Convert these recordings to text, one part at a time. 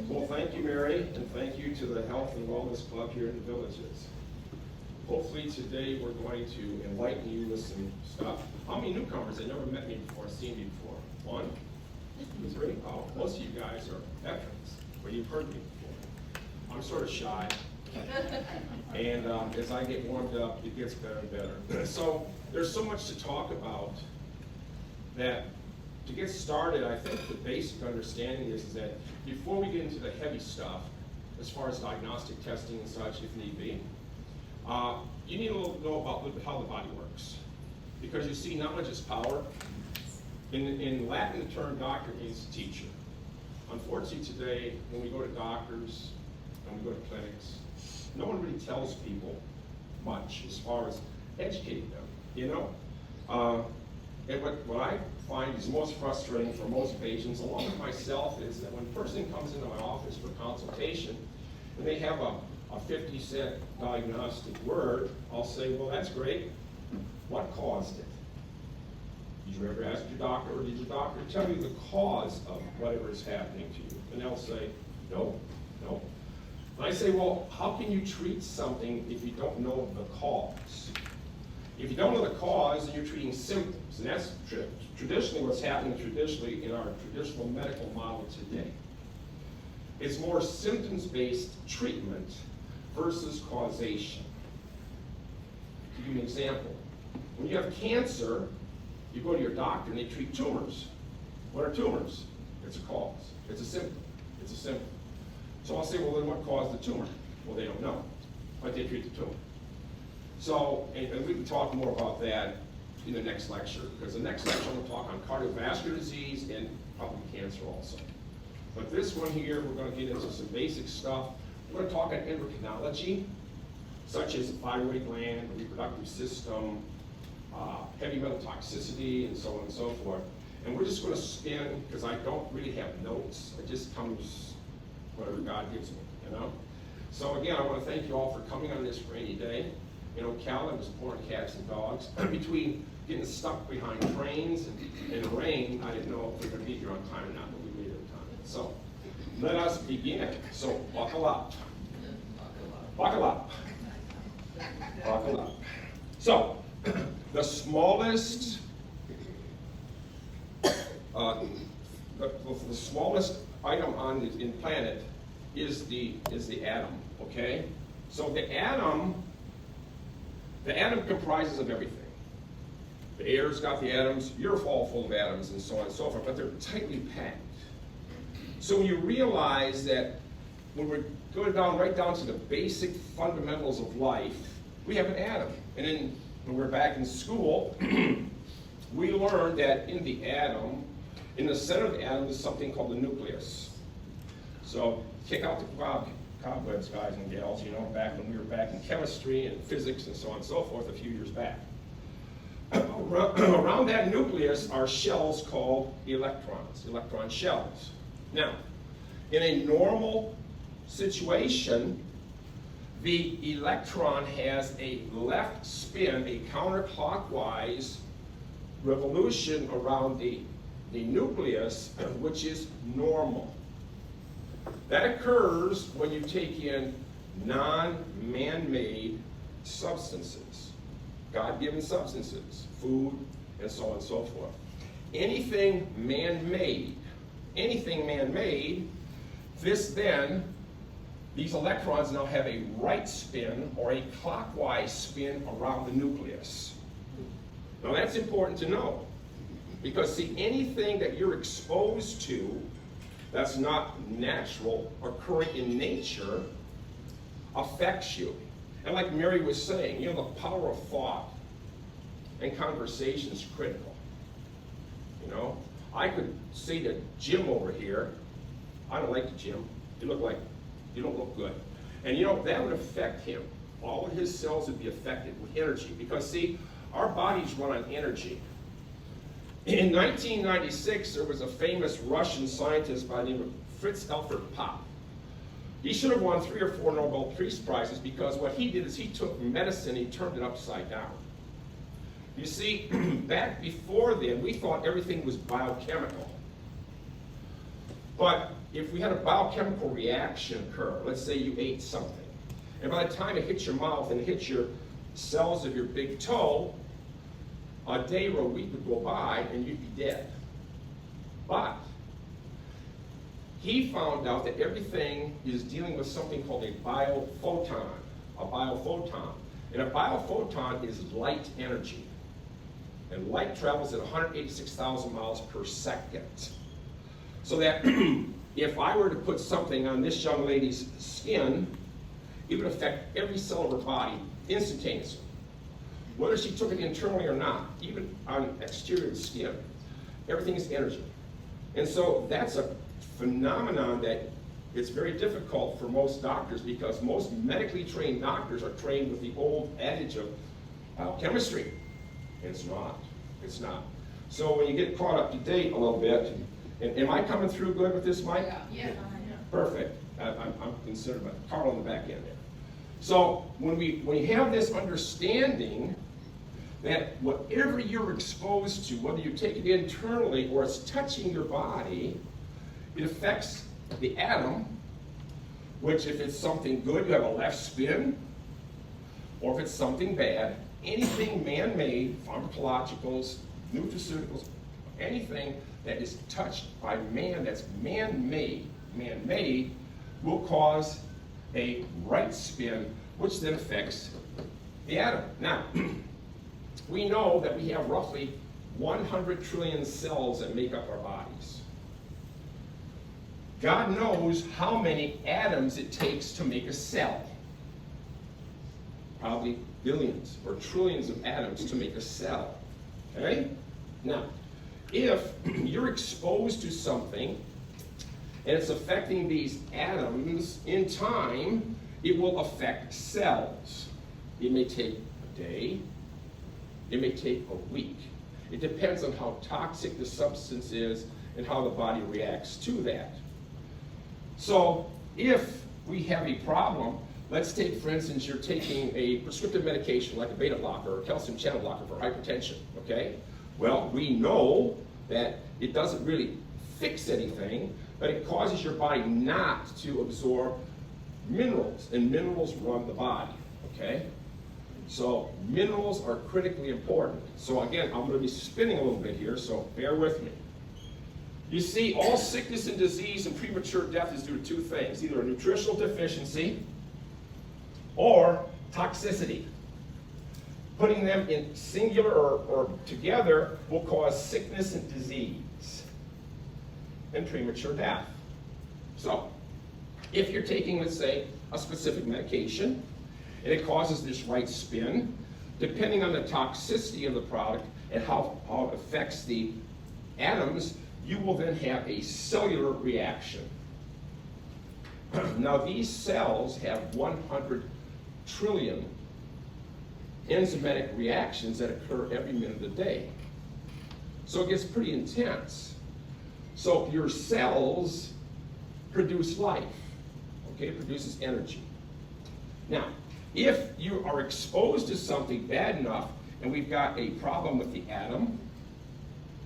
Well, thank you, Mary, and thank you to the Health and Wellness Club here in the Villages. Hopefully today we're going to enlighten you with some stuff. How many newcomers that never met me before, seen me before? 1, 2, 3. Oh, most of you guys are veterans, but you've heard me before. I'm sort of shy, and as I get warmed up, it gets better and better. So there's so much to talk about that. To get started, I think the basic understanding is that before we get into the heavy stuff, as far as diagnostic testing and such, if need be, you need to know about how the body works. Because you see, knowledge is power. In Latin, the term doctor means teacher. Unfortunately today, when we go to doctors and we go to clinics, no one really tells people much as far as educating them, you know? And what I find is most frustrating for most patients, along with myself, is that when a person comes into my office for consultation and they have a 50-cent diagnostic word, I'll say, well, that's great. What caused it? Did you ever ask your doctor, or did your doctor tell you the cause of whatever is happening to you? And they'll say, no. And I say, well, how can you treat something if you don't know the cause? If you don't know the cause, then you're treating symptoms. And that's traditionally what's happening in our traditional medical model today. It's more symptoms-based treatment versus causation. To give you an example, when you have cancer, you go to your doctor and they treat tumors. What are tumors? It's a cause. It's a symptom. It's a symptom. So I'll say, well, then what caused the tumor? Well, they don't know, but they treat the tumor. So, and we can talk more about that in the next lecture, because the next lecture I'm going to talk on cardiovascular disease and probably cancer also. But this one here, we're going to get into some basic stuff. We're going to talk on endocrinology, such as the thyroid gland, the reproductive system, heavy metal toxicity, and so on and so forth. And we're just going to spin, because I don't really have notes. It just comes whatever God gives me, you know? So again, I want to thank you all for coming on this rainy day. In Ocala, I was pouring cats and dogs. Between getting stuck behind trains and rain, I didn't know if we were going to be here on time or not, but we made it on time. So let us begin. So buckle up. Buckle up. Buckle up. So the smallest, the smallest item on the planet is the atom. Okay. So the atom comprises of everything. The air's got the atoms, you're all full of atoms, and so on and so forth, but they're tightly packed. So when you realize that when we're going right down to the basic fundamentals of life, we have an atom. And then when we're back in school, we learned that in the atom, in the center of the atom is something called the nucleus. So kick out the cobwebs, guys and gals, you know, back when we were back in chemistry and physics and so on and so forth a few years back. Around that nucleus are shells called electrons, electron shells. Now, in a normal situation, the electron has a left spin, a counterclockwise revolution around the nucleus, which is normal. That occurs when you take in non-man-made substances, God-given substances, food, and so on and so forth. Anything man-made, these electrons now have a right spin or a clockwise spin around the nucleus. Now that's important to know, because see, anything that you're exposed to that's not natural or current in nature affects you. And like Mary was saying, you know, the power of thought and conversation is critical. You know, I could say to Jim over here, I don't like the Jim. You don't look good. And you know, that would affect him. All of his cells would be affected with energy, because see, our bodies run on energy. In 1996, there was a famous Russian scientist by the name of Fritz Alfred Pop. He should have won 3 or 4 Nobel Peace Prizes, because what he did is he took medicine, he turned it upside down. You see, back before then, we thought everything was biochemical. But if we had a biochemical reaction occur, let's say you ate something, and by the time it hits your mouth and it hits your cells of your big toe, a day or a week would go by and you'd be dead. But he found out that everything is dealing with something called a biophoton. A biophoton. And a biophoton is light energy. And light travels at 186,000 miles per second. So that if I were to put something on this young lady's skin, it would affect every cell of her body instantaneously. Whether she took it internally or not, even on exterior skin, everything is energy. And so that's a phenomenon that it's very difficult for most doctors, because most medically trained doctors are trained with the old adage of biochemistry. And it's not. It's not. So when you get caught up to date a little bit, and am I coming through good with this, Mike? Yeah. Perfect. I'm concerned about Carl on the back end there. So when you have this understanding that whatever you're exposed to, whether you take it internally or it's touching your body, it affects the atom, which if it's something good, you have a left spin, or if it's something bad, anything man-made, pharmacologicals, nutraceuticals, anything that is touched by man that's man-made, will cause a right spin, which then affects the atom. Now, we know that we have roughly 100 trillion cells that make up our bodies. God knows how many atoms it takes to make a cell. Probably billions or trillions of atoms to make a cell. Okay? Now, if you're exposed to something and it's affecting these atoms in time, it will affect cells. It may take a day, it may take a week. It depends on how toxic the substance is and how the body reacts to that. So if we have a problem, let's take, for instance, you're taking a prescriptive medication like a beta blocker or a calcium channel blocker for hypertension, okay? Well, we know that it doesn't really fix anything, but it causes your body not to absorb minerals, and minerals run the body, okay? So minerals are critically important. So again, I'm going to be spinning a little bit here, so bear with me. You see, all sickness and disease and premature death is due to two things, either a nutritional deficiency or toxicity. Putting them in singular or together will cause sickness and disease and premature death. So, if you're taking, let's say, a specific medication, and it causes this right spin, depending on the toxicity of the product and how it affects the atoms, you will then have a cellular reaction. Now, these cells have 100 trillion enzymatic reactions that occur every minute of the day. So it gets pretty intense. So your cells produce life, okay? It produces energy. Now, if you are exposed to something bad enough, and we've got a problem with the atom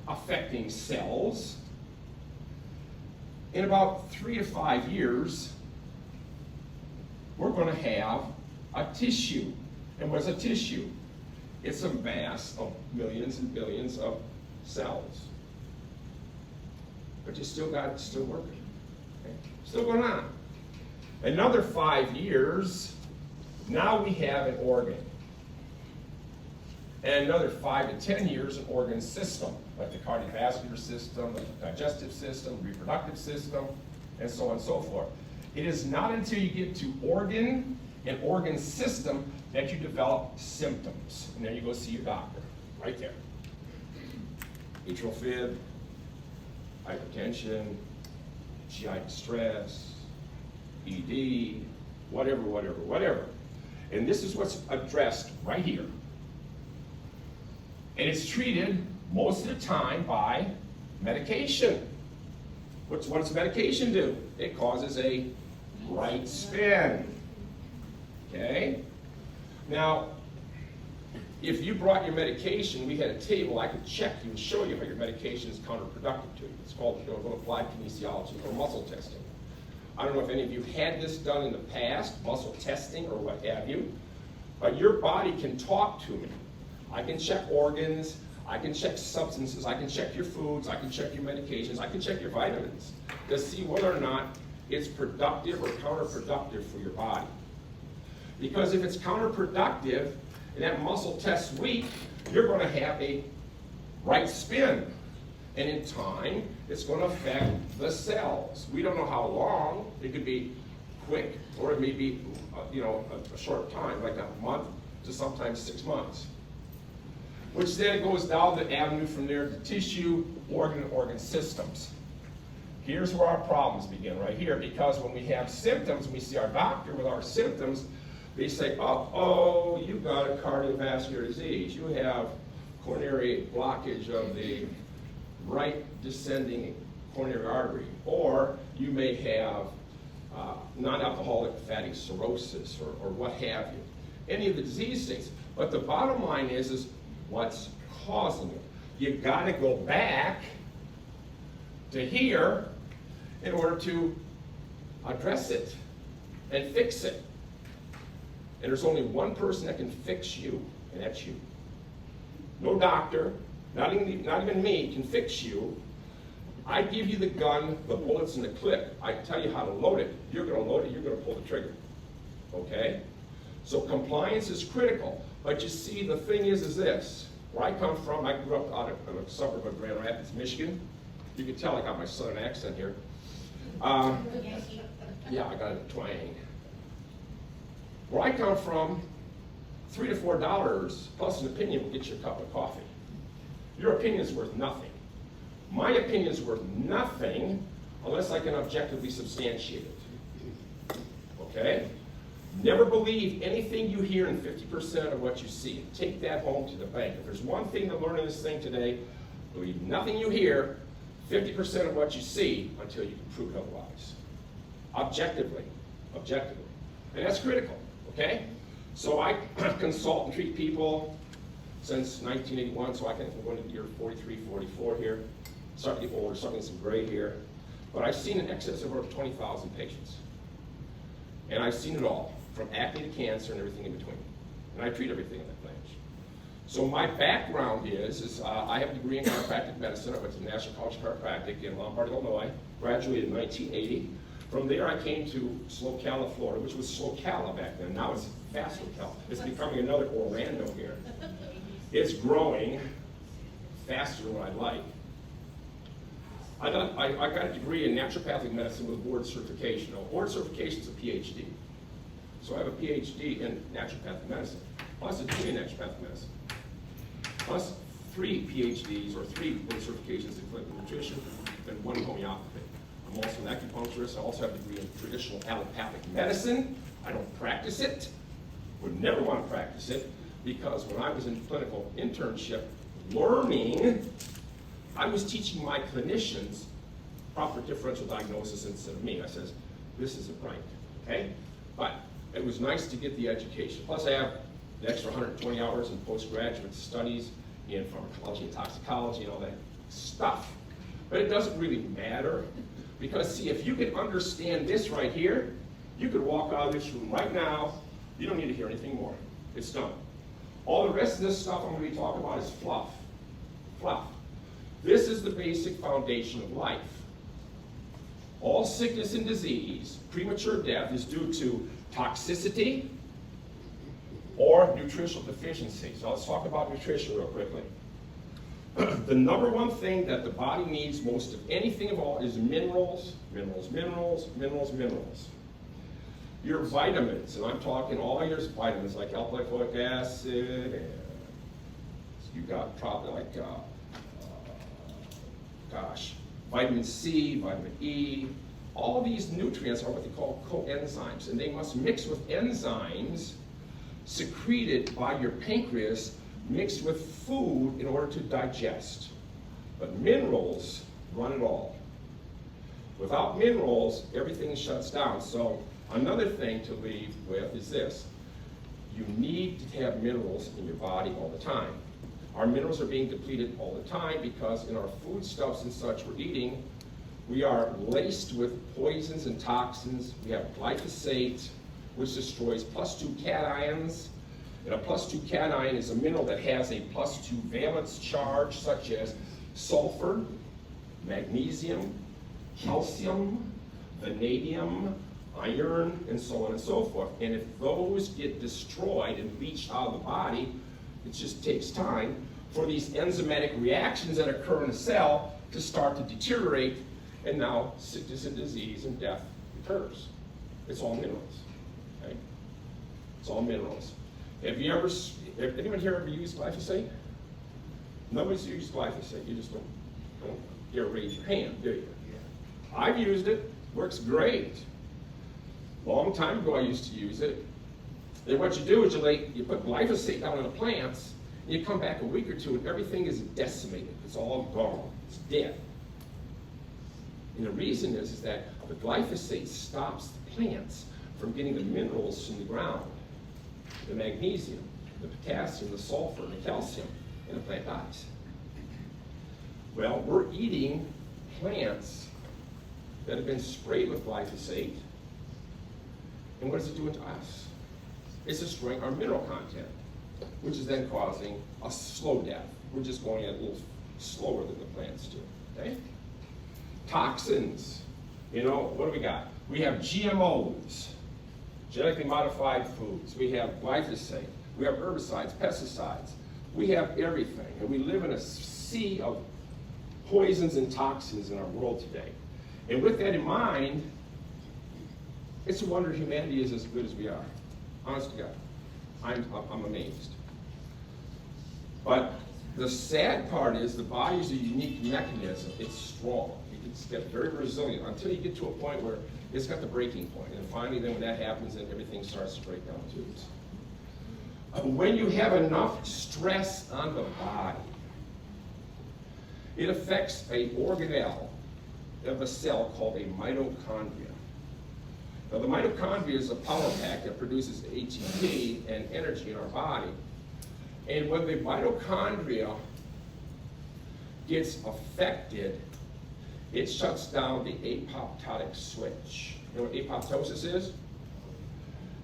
affecting cells, in about 3 to 5 years, we're going to have a tissue. And what's a tissue? It's a mass of millions and billions of cells. But you still got it still working. Okay? Still going on. Another 5 years, now we have an organ. And another 5 to 10 years, an organ system, like the cardiovascular system, the digestive system, reproductive system, and so on and so forth. It is not until you get to organ and organ system that you develop symptoms. And then you go see your doctor, right there. Atrial fib, hypertension, GI distress, ED, whatever. And this is what's addressed right here. And it's treated most of the time by medication. What does medication do? It causes a right spin. Okay? Now, If you brought your medication, we had a table, I could check you and show you how your medication is counterproductive to you. It's called applied kinesiology or muscle testing. I don't know if any of you had this done in the past, muscle testing or what have you, but your body can talk to me. I can check organs, I can check substances, I can check your foods, I can check your medications, I can check your vitamins to see whether or not it's productive or counterproductive for your body. Because if it's counterproductive and that muscle test's weak, you're going to have a right spin. And in time, it's going to affect the cells. We don't know how long. It could be quick, or it may be a short time, like a month to sometimes 6 months. Which then goes down the avenue from there to tissue, organ systems. Here's where our problems begin, right here, because when we have symptoms, when we see our doctor with our symptoms, they say, oh, you got a cardiovascular disease. You have coronary blockage of the right descending coronary artery, or you may have non-alcoholic fatty cirrhosis, or what have you. Any of the disease states. But the bottom line is what's causing it. You got to go back to here in order to address it and fix it. And there's only one person that can fix you, and that's you. No doctor, not even me, can fix you. I give you the gun, the bullets, and the clip. I tell you how to load it. You're going to load it, you're going to pull the trigger. Okay? So compliance is critical. But you see, the thing is this. Where I come from, I grew up out of a suburb of Grand Rapids, Michigan. You can tell I got my southern accent here. Yeah, I got a twang. Where I come from, $3 to $4 plus an opinion will get you a cup of coffee. Your opinion is worth nothing. My opinion is worth nothing unless I can objectively substantiate it. Okay? Never believe anything you hear in 50% of what you see. Take that home to the bank. If there's one thing to learn in this thing today, believe nothing you hear, 50% of what you see until you can prove it otherwise. Objectively. And that's critical. Okay? So I consult and treat people since 1981, so I'm going to year 43, 44 here. Starting to get older, starting to get some gray hair. But I've seen in excess of over 20,000 patients. And I've seen it all, from acne to cancer and everything in between. And I treat everything in that range. So my background is I have a degree in chiropractic medicine. I went to the National College of Chiropractic in Lombard, Illinois, graduated in 1980. From there, I came to Ocala, Florida, which was Ocala back then. Now it's fast Ocala. It's becoming another Orlando here. It's growing faster than what I'd like. I got a degree in naturopathic medicine with board certification. Now, board certification is a PhD. So I have a PhD in naturopathic medicine, plus a degree in naturopathic medicine, plus 3 PhDs or 3 board certifications in clinical nutrition, and 1 in homeopathy. I'm also an acupuncturist. I also have a degree in traditional allopathic medicine. I don't practice it, would never want to practice it, because when I was in clinical internship learning, I was teaching my clinicians proper differential diagnosis instead of me. I says, this isn't right, okay? But it was nice to get the education. Plus I have the extra 120 hours in postgraduate studies in pharmacology and toxicology and all that stuff. But it doesn't really matter, because see, if you can understand this right here, you could walk out of this room right now. You don't need to hear anything more. It's done. All the rest of this stuff I'm going to be talking about is fluff. Fluff. This is the basic foundation of life. All sickness and disease, premature death, is due to toxicity or nutritional deficiencies. So let's talk about nutrition real quickly. The number one thing that the body needs most of anything of all is minerals, minerals, minerals, minerals, minerals. Your vitamins, and I'm talking all your vitamins like alpha-lipoic acid, and you got probably like, vitamin C, vitamin E. All these nutrients are what they call coenzymes, and they must mix with enzymes secreted by your pancreas, mixed with food in order to digest. But minerals run it all. Without minerals, everything shuts down. So another thing to leave with is this. You need to have minerals in your body all the time. Our minerals are being depleted all the time because in our foodstuffs and such we're eating, we are laced with poisons and toxins. We have glyphosate, which destroys +2 cations. And a +2 cation is a mineral that has a +2 valence charge, such as sulfur, magnesium, calcium, vanadium, iron, and so on and so forth. And if those get destroyed and leached out of the body, it just takes time for these enzymatic reactions that occur in a cell to start to deteriorate, and now sickness and disease and death occurs. It's all minerals, okay? It's all minerals. Have anyone here ever used glyphosate? Nobody's used glyphosate. You just don't dare raise your hand, do you? I've used it. Works great. Long time ago I used to use it. Then what you do is you put glyphosate down on the plants, and you come back a week or two and everything is decimated. It's all gone. It's dead. And the reason is that the glyphosate stops the plants from getting the minerals from the ground. The magnesium, the potassium, the sulfur, and the calcium, and the plant dies. Well, we're eating plants that have been sprayed with glyphosate, and what is it doing to us? It's destroying our mineral content, which is then causing a slow death. We're just going a little slower than the plants do, okay? Toxins, what do we got? We have GMOs, genetically modified foods. We have glyphosate. We have herbicides, pesticides. We have everything, and we live in a sea of poisons and toxins in our world today. And with that in mind, it's a wonder humanity is as good as we are. Honest to God, I'm amazed. But the sad part is the body is a unique mechanism. It's strong. It's very resilient until you get to a point where it's got the breaking point. And finally, then when that happens, then everything starts to break down tubes. When you have enough stress on the body, it affects an organelle of a cell called a mitochondria. Now, the mitochondria is a power pack that produces ATP and energy in our body. And when the mitochondria gets affected, it shuts down the apoptotic switch. You know what apoptosis is?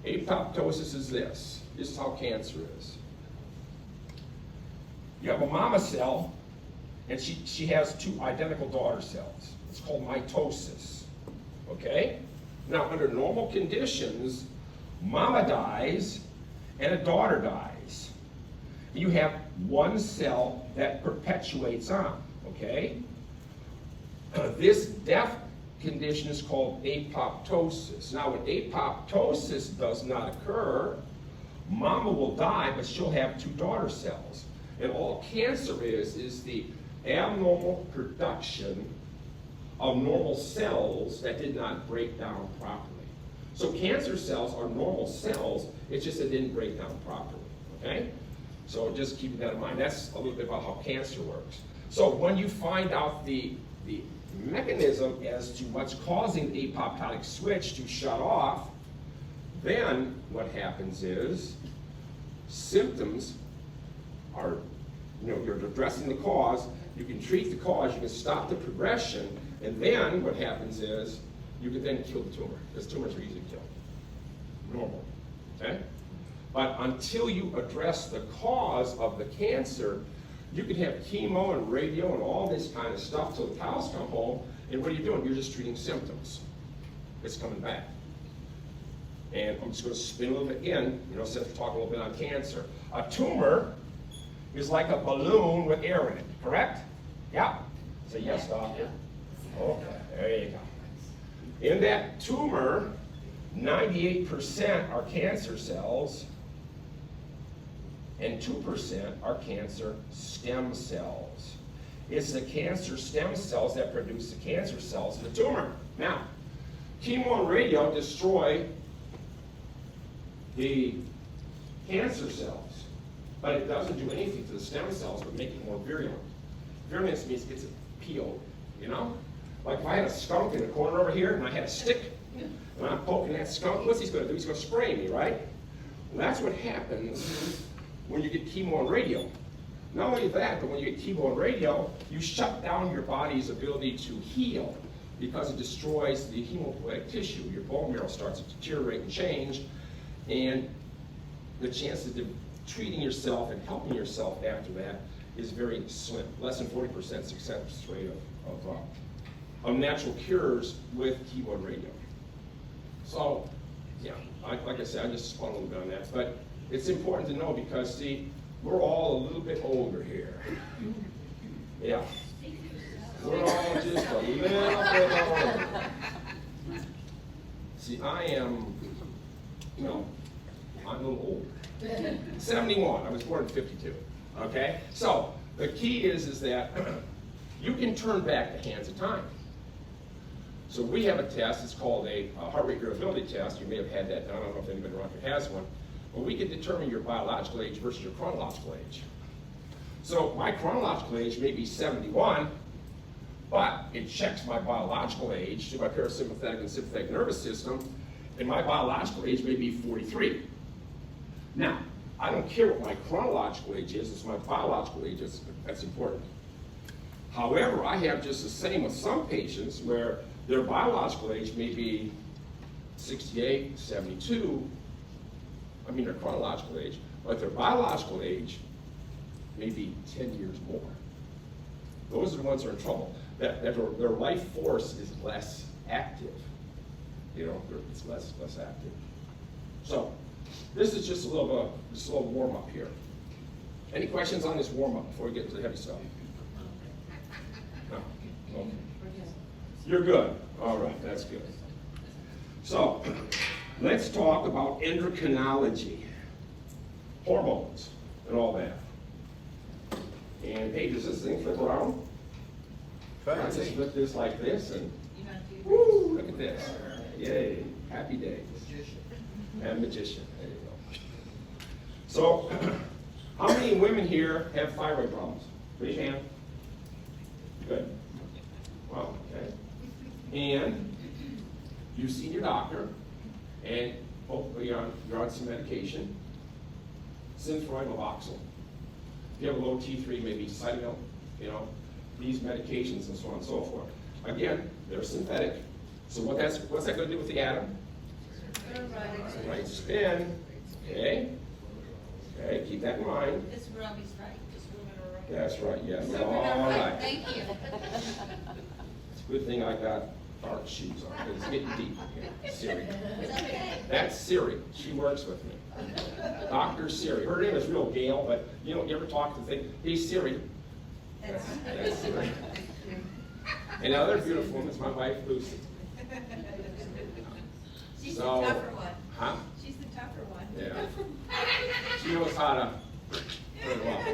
Apoptosis is this. This is how cancer is. You have a mama cell, and she has 2 identical daughter cells. It's called mitosis, okay? Now, under normal conditions, mama dies and a daughter dies. You have one cell that perpetuates on, okay? This death condition is called apoptosis. Now, when apoptosis does not occur, mama will die, but she'll have 2 daughter cells. And all cancer is the abnormal production of normal cells that did not break down properly. So cancer cells are normal cells, it's just it didn't break down properly, okay? So just keep that in mind. That's a little bit about how cancer works. So when you find out the mechanism as to what's causing the apoptotic switch to shut off, then what happens is symptoms are, you're addressing the cause, you can treat the cause, you can stop the progression, and then what happens is you can then kill the tumor, because tumors are easy to kill. Normal, okay? But until you address the cause of the cancer, you can have chemo and radio and all this kind of stuff till the cows come home, and what are you doing? You're just treating symptoms. It's coming back. And I'm just going to spin a little bit in, since we're talking a little bit on cancer. A tumor is like a balloon with air in it, correct? Yeah? Say yes, doctor. Okay, there you go. In that tumor, 98% are cancer cells, and 2% are cancer stem cells. It's the cancer stem cells that produce the cancer cells in the tumor. Now, chemo and radio destroy the cancer cells, but it doesn't do anything to the stem cells but make it more virulent. Virulence means it gets it peeled, Like if I had a skunk in the corner over here and I had a stick and I'm poking that skunk, what's he going to do? He's going to spray me, right? That's what happens when you get chemo and radio. Not only that, but when you get chemo and radio, you shut down your body's ability to heal because it destroys the hemopoietic tissue. Your bone marrow starts to deteriorate and change, and the chances of treating yourself and helping yourself after that is very slim. Less than 40% success rate of natural cures with chemo and radio. So, yeah, like I said, I just spun a little bit on that, but it's important to know because, see, we're all a little bit older here. Yeah. We're all just a little bit older. See, I'm a little older. 71, I was born in 52, okay? So, the key is that you can turn back the hands of time. So we have a test, it's called a heart rate variability test. You may have had that done, I don't know if anybody around here has one. But we can determine your biological age versus your chronological age. So my chronological age may be 71, but it checks my biological age through my parasympathetic and sympathetic nervous system, and my biological age may be 43. Now, I don't care what my chronological age is, it's my biological age that's important. However, I have just the same with some patients where their biological age may be 68, 72, their chronological age, but their biological age may be 10 years more. Those are the ones that are in trouble. That their life force is less active. It's less active. So, this is just a little warm up here. Any questions on this warm up before we get to the heavy stuff? No? Okay. You're good. All right, that's good. So, let's talk about endocrinology, hormones, and all that. And hey, does this thing flip around? I just flip this like this, and woo, look at this. Yay, happy days. And magician, there you go. So, how many women here have thyroid problems? Raise your hand. Good. Wow, okay. And you've seen your doctor, and hopefully you're on some medication. Synthroid, Meloxil. If you have a low T3, maybe Cytomel, these medications and so on and so forth. Again, they're synthetic. So what's that going to do with the atom? Right spin. Okay. Okay, keep that in mind. This Robbie's right. This women are right. That's right, yes. All right. Thank you. It's a good thing I got dark shoes on. It's getting deep here. Siri. That's Siri. She works with me. Dr. Siri. Her name is real Gail, but you ever talk to the thing? Hey Siri. That's Siri. And the other beautiful one is my wife Lucy. She's the tougher one. Huh? She's the tougher one. Yeah. She knows how to put it off.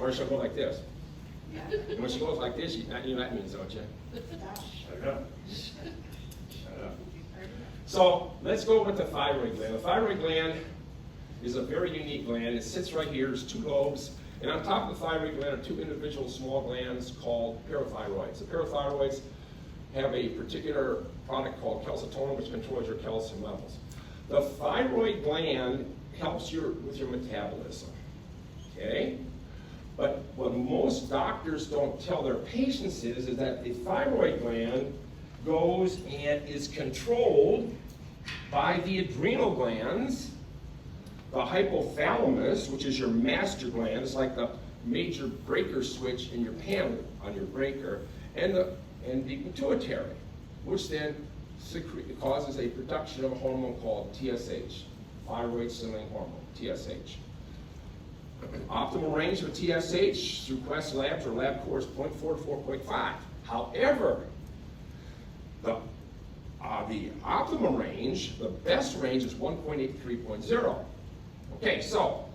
Or she'll go like this. And when she goes like this, you know that means, don't you? Shut up. Shut up. So let's go with the thyroid gland. The thyroid gland is a very unique gland. It sits right here. There's two lobes. And on top of the thyroid gland are two individual small glands called parathyroids. The parathyroids have a particular product called calcitonin, which controls your calcium levels. The thyroid gland helps with your metabolism, okay? But what most doctors don't tell their patients is that the thyroid gland goes and is controlled by the adrenal glands, the hypothalamus, which is your master gland. It's like the major breaker switch in your panel on your breaker, and the pituitary, which then causes a production of a hormone called TSH, thyroid stimulating hormone, TSH. Optimal range for TSH through Quest Labs or LabCorp is 0.4 to 4.5. However, the optimal range, the best range is 1.8 to 3.0. Okay, so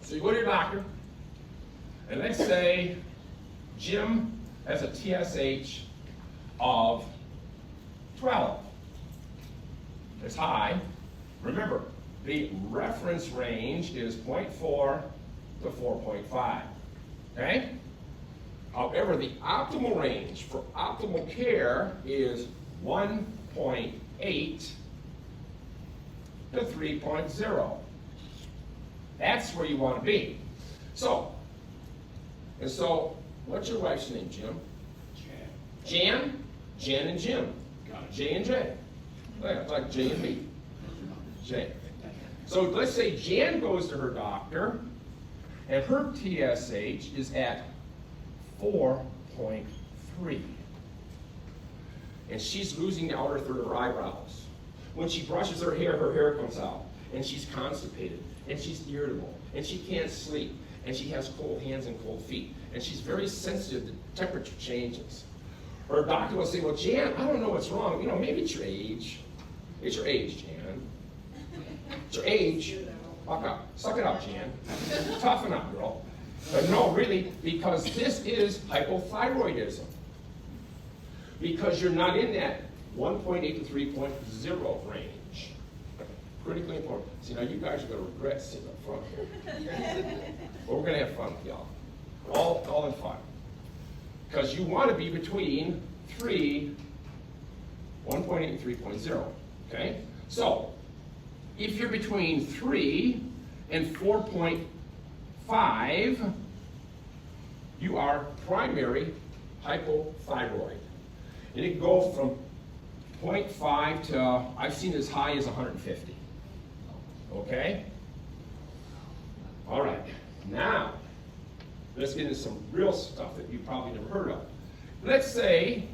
you go to your doctor, and let's say Jim has a TSH of 12. It's high. Remember, the reference range is 0.4 to 4.5. Okay? However, the optimal range for optimal care is 1.8 to 3.0. That's where you want to be. So, what's your wife's name, Jim? Jan? Jan and Jim. J and J. Like J and B. J. So let's say Jan goes to her doctor, and her TSH is at 4.3. And she's losing the outer third of her eyebrows. When she brushes her hair comes out. And she's constipated. And she's irritable. And she can't sleep. And she has cold hands and cold feet. And she's very sensitive to temperature changes. Her doctor will say, well, Jan, I don't know what's wrong. You know, maybe it's your age. It's your age, Jan. It's your age. Fuck up. Suck it up, Jan. Toughen up, girl. But no, really, because this is hypothyroidism. Because you're not in that 1.8 to 3.0 range. Critically important. See, now you guys are going to regret sitting up front here. But we're going to have fun with y'all. All in fun. Because you want to be between 1.8 and 3.0. Okay? So, if you're between 3 and 4.5, you are primary hypothyroid. And it can go from 0.5 to, I've seen as high as 150. Okay? All right. Now, let's get into some real stuff that you probably never heard of. Let's say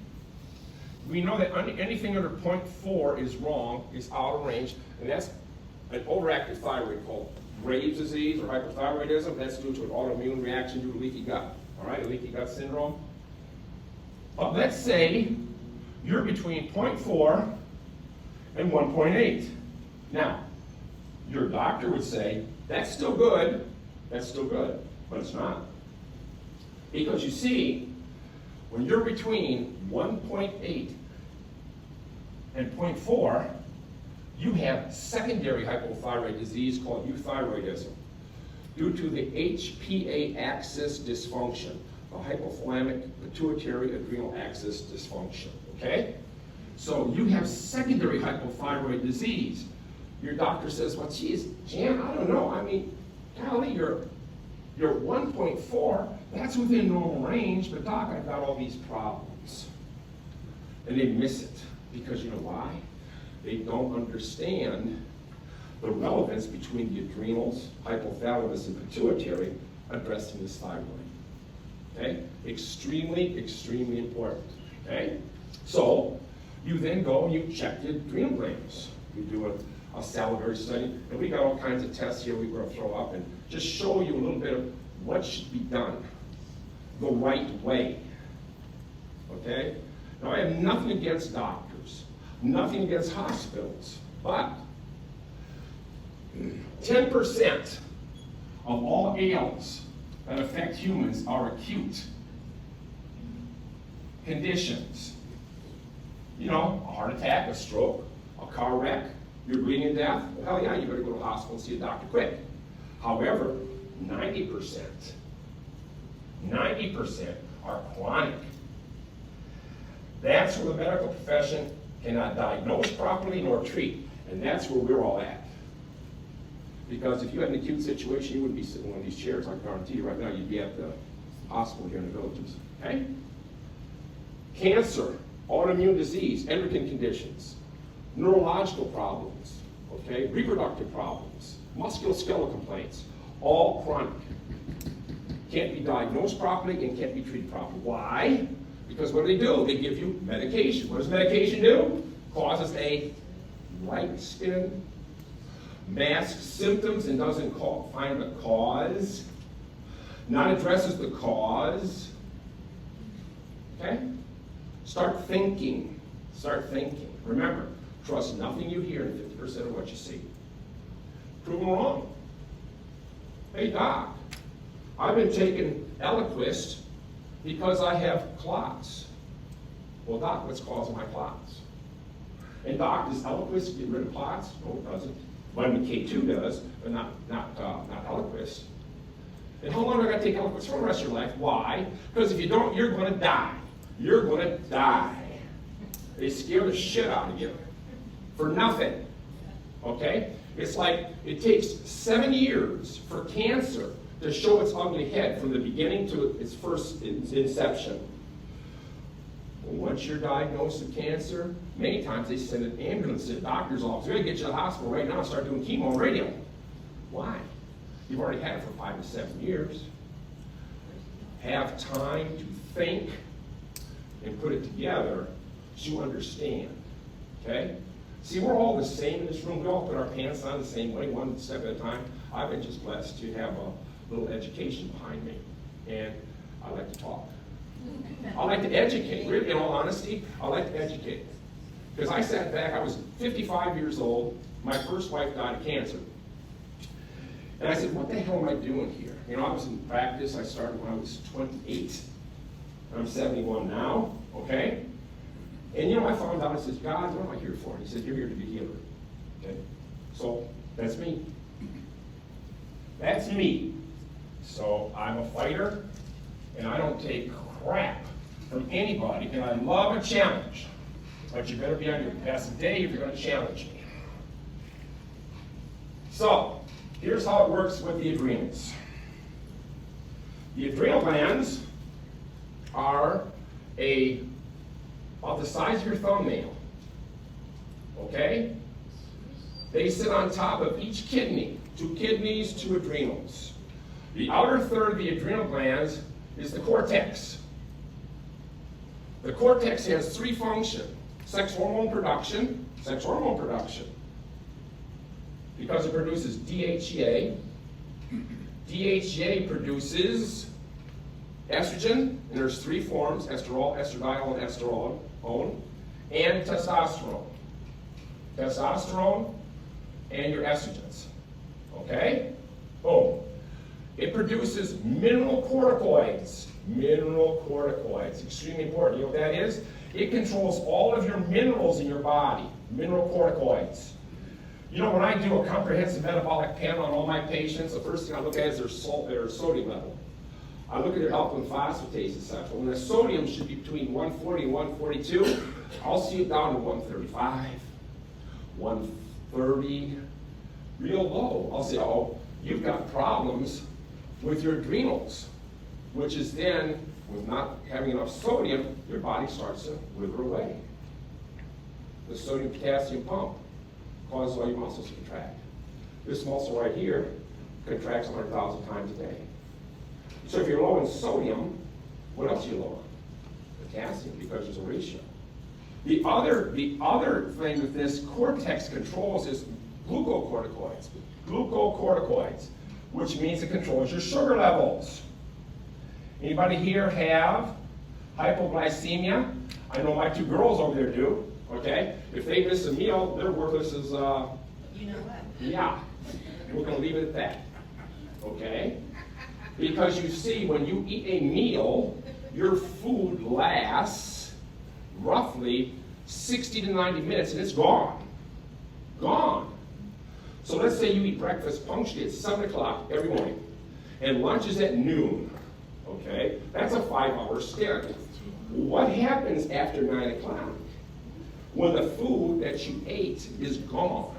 we know that anything under 0.4 is wrong, is out of range, and that's an overactive thyroid called Graves' disease or hyperthyroidism. That's due to an autoimmune reaction due to leaky gut. All right, leaky gut syndrome. But let's say you're between 0.4 and 1.8. Now, your doctor would say, that's still good, but it's not. Because you see, when you're between 1.8 and 0.4, you have secondary hypothyroid disease called euthyroidism due to the HPA axis dysfunction, the hypothalamic pituitary adrenal axis dysfunction, okay? So you have secondary hypothyroid disease. Your doctor says, well, geez, Jan, I don't know. I mean, golly, you're 1.4, that's within normal range, but doc, I've got all these problems. And they miss it, because you know why? They don't understand the relevance between the adrenals, hypothalamus, and pituitary addressing this thyroid. Okay? Extremely, extremely important. Okay? So, you then go and you check the adrenal glands. You do a salivary study, and we got all kinds of tests here we're going to throw up and just show you a little bit of what should be done the right way. Okay? Now, I have nothing against doctors, nothing against hospitals, but 10% of all ails that affect humans are acute conditions. You know, a heart attack, a stroke, a car wreck, you're bleeding to death. Well, hell yeah, you better go to the hospital and see a doctor quick. However, 90% are chronic. That's where the medical profession cannot diagnose properly nor treat. And that's where we're all at. Because if you had an acute situation, you wouldn't be sitting in one of these chairs, I guarantee you right now, you'd be at the hospital here in the villages. Okay? Cancer, autoimmune disease, endocrine conditions, neurological problems, okay, reproductive problems, musculoskeletal complaints, all chronic. Can't be diagnosed properly and can't be treated properly. Why? Because what do? They give you medication. What does medication do? Causes a light skin, masks symptoms and doesn't find the cause, not addresses the cause. Okay? Start thinking. Remember, trust nothing you hear and 50% of what you see. Prove them wrong. Hey, doc, I've been taking Eliquis because I have clots. Well, doc, what's causing my clots? And doc, does Eliquis get rid of clots? No, it doesn't. Vitamin K2 does, but not Eliquis. And how long do I got to take Eliquis for the rest of your life? Why? Because if you don't, you're going to die. You're going to die. They scare the shit out of you for nothing. Okay? It's like it takes 7 years for cancer to show its ugly head from the beginning to its first inception. Once you're diagnosed with cancer, many times they send an ambulance to the doctor's office. We're going to get you to the hospital right now and start doing chemo and radio. Why? You've already had it for 5 to 7 years. Have time to think and put it together so you understand. Okay? See, we're all the same in this room. We all put our pants on the same way, one step at a time. I've been just blessed to have a little education behind me. And I like to talk. I like to educate. Really, in all honesty, I like to educate. Because I sat back, I was 55 years old. My first wife died of cancer. And I said, what the hell am I doing here? You know, I was in practice. I started when I was 28. I'm 71 now, okay? And you know, I found out, I said, God, what am I here for? And he said, you're here to be a healer. Okay? So, that's me. That's me. So, I'm a fighter, and I don't take crap from anybody, and I love a challenge. But you better be on your best day if you're going to challenge me. So, here's how it works with the adrenals. The adrenal glands are about the size of your thumbnail. Okay? They sit on top of each kidney. 2 kidneys, 2 adrenals. The outer third of the adrenal glands is the cortex. The cortex has 3 functions. Sex hormone production, because it produces DHEA. DHEA produces estrogen, and there's 3 forms: estrol, estradiol, and estrone, and testosterone. Testosterone and your estrogens. Okay? Boom. It produces mineral corticoids. Mineral corticoids, extremely important. You know what that is? It controls all of your minerals in your body. Mineral corticoids. You know, when I do a comprehensive metabolic panel on all my patients, the first thing I look at is their sodium level. I look at their alkaline phosphatase, etc. When the sodium should be between 140 and 142, I'll see it down to 135, 130, real low. I'll say, oh, you've got problems with your adrenals, which is then, with not having enough sodium, your body starts to wither away. The sodium-potassium pump causes all your muscles to contract. This muscle right here contracts 100,000 times a day. So if you're low in sodium, what else are you low on? Potassium, because there's a ratio. The other thing that this cortex controls is glucocorticoids. Glucocorticoids, which means it controls your sugar levels. Anybody here have hypoglycemia? I know my 2 girls over there do, okay? If they miss a meal, they're worthless as, You know what? yeah. We're going to leave it at that, okay? Because you see, when you eat a meal, your food lasts roughly 60 to 90 minutes, and it's gone. Gone. So let's say you eat breakfast punctually at 7 o'clock every morning, and lunch is at noon. Okay, that's a 5-hour stint. What happens after 9 o'clock? When the food that you ate is gone,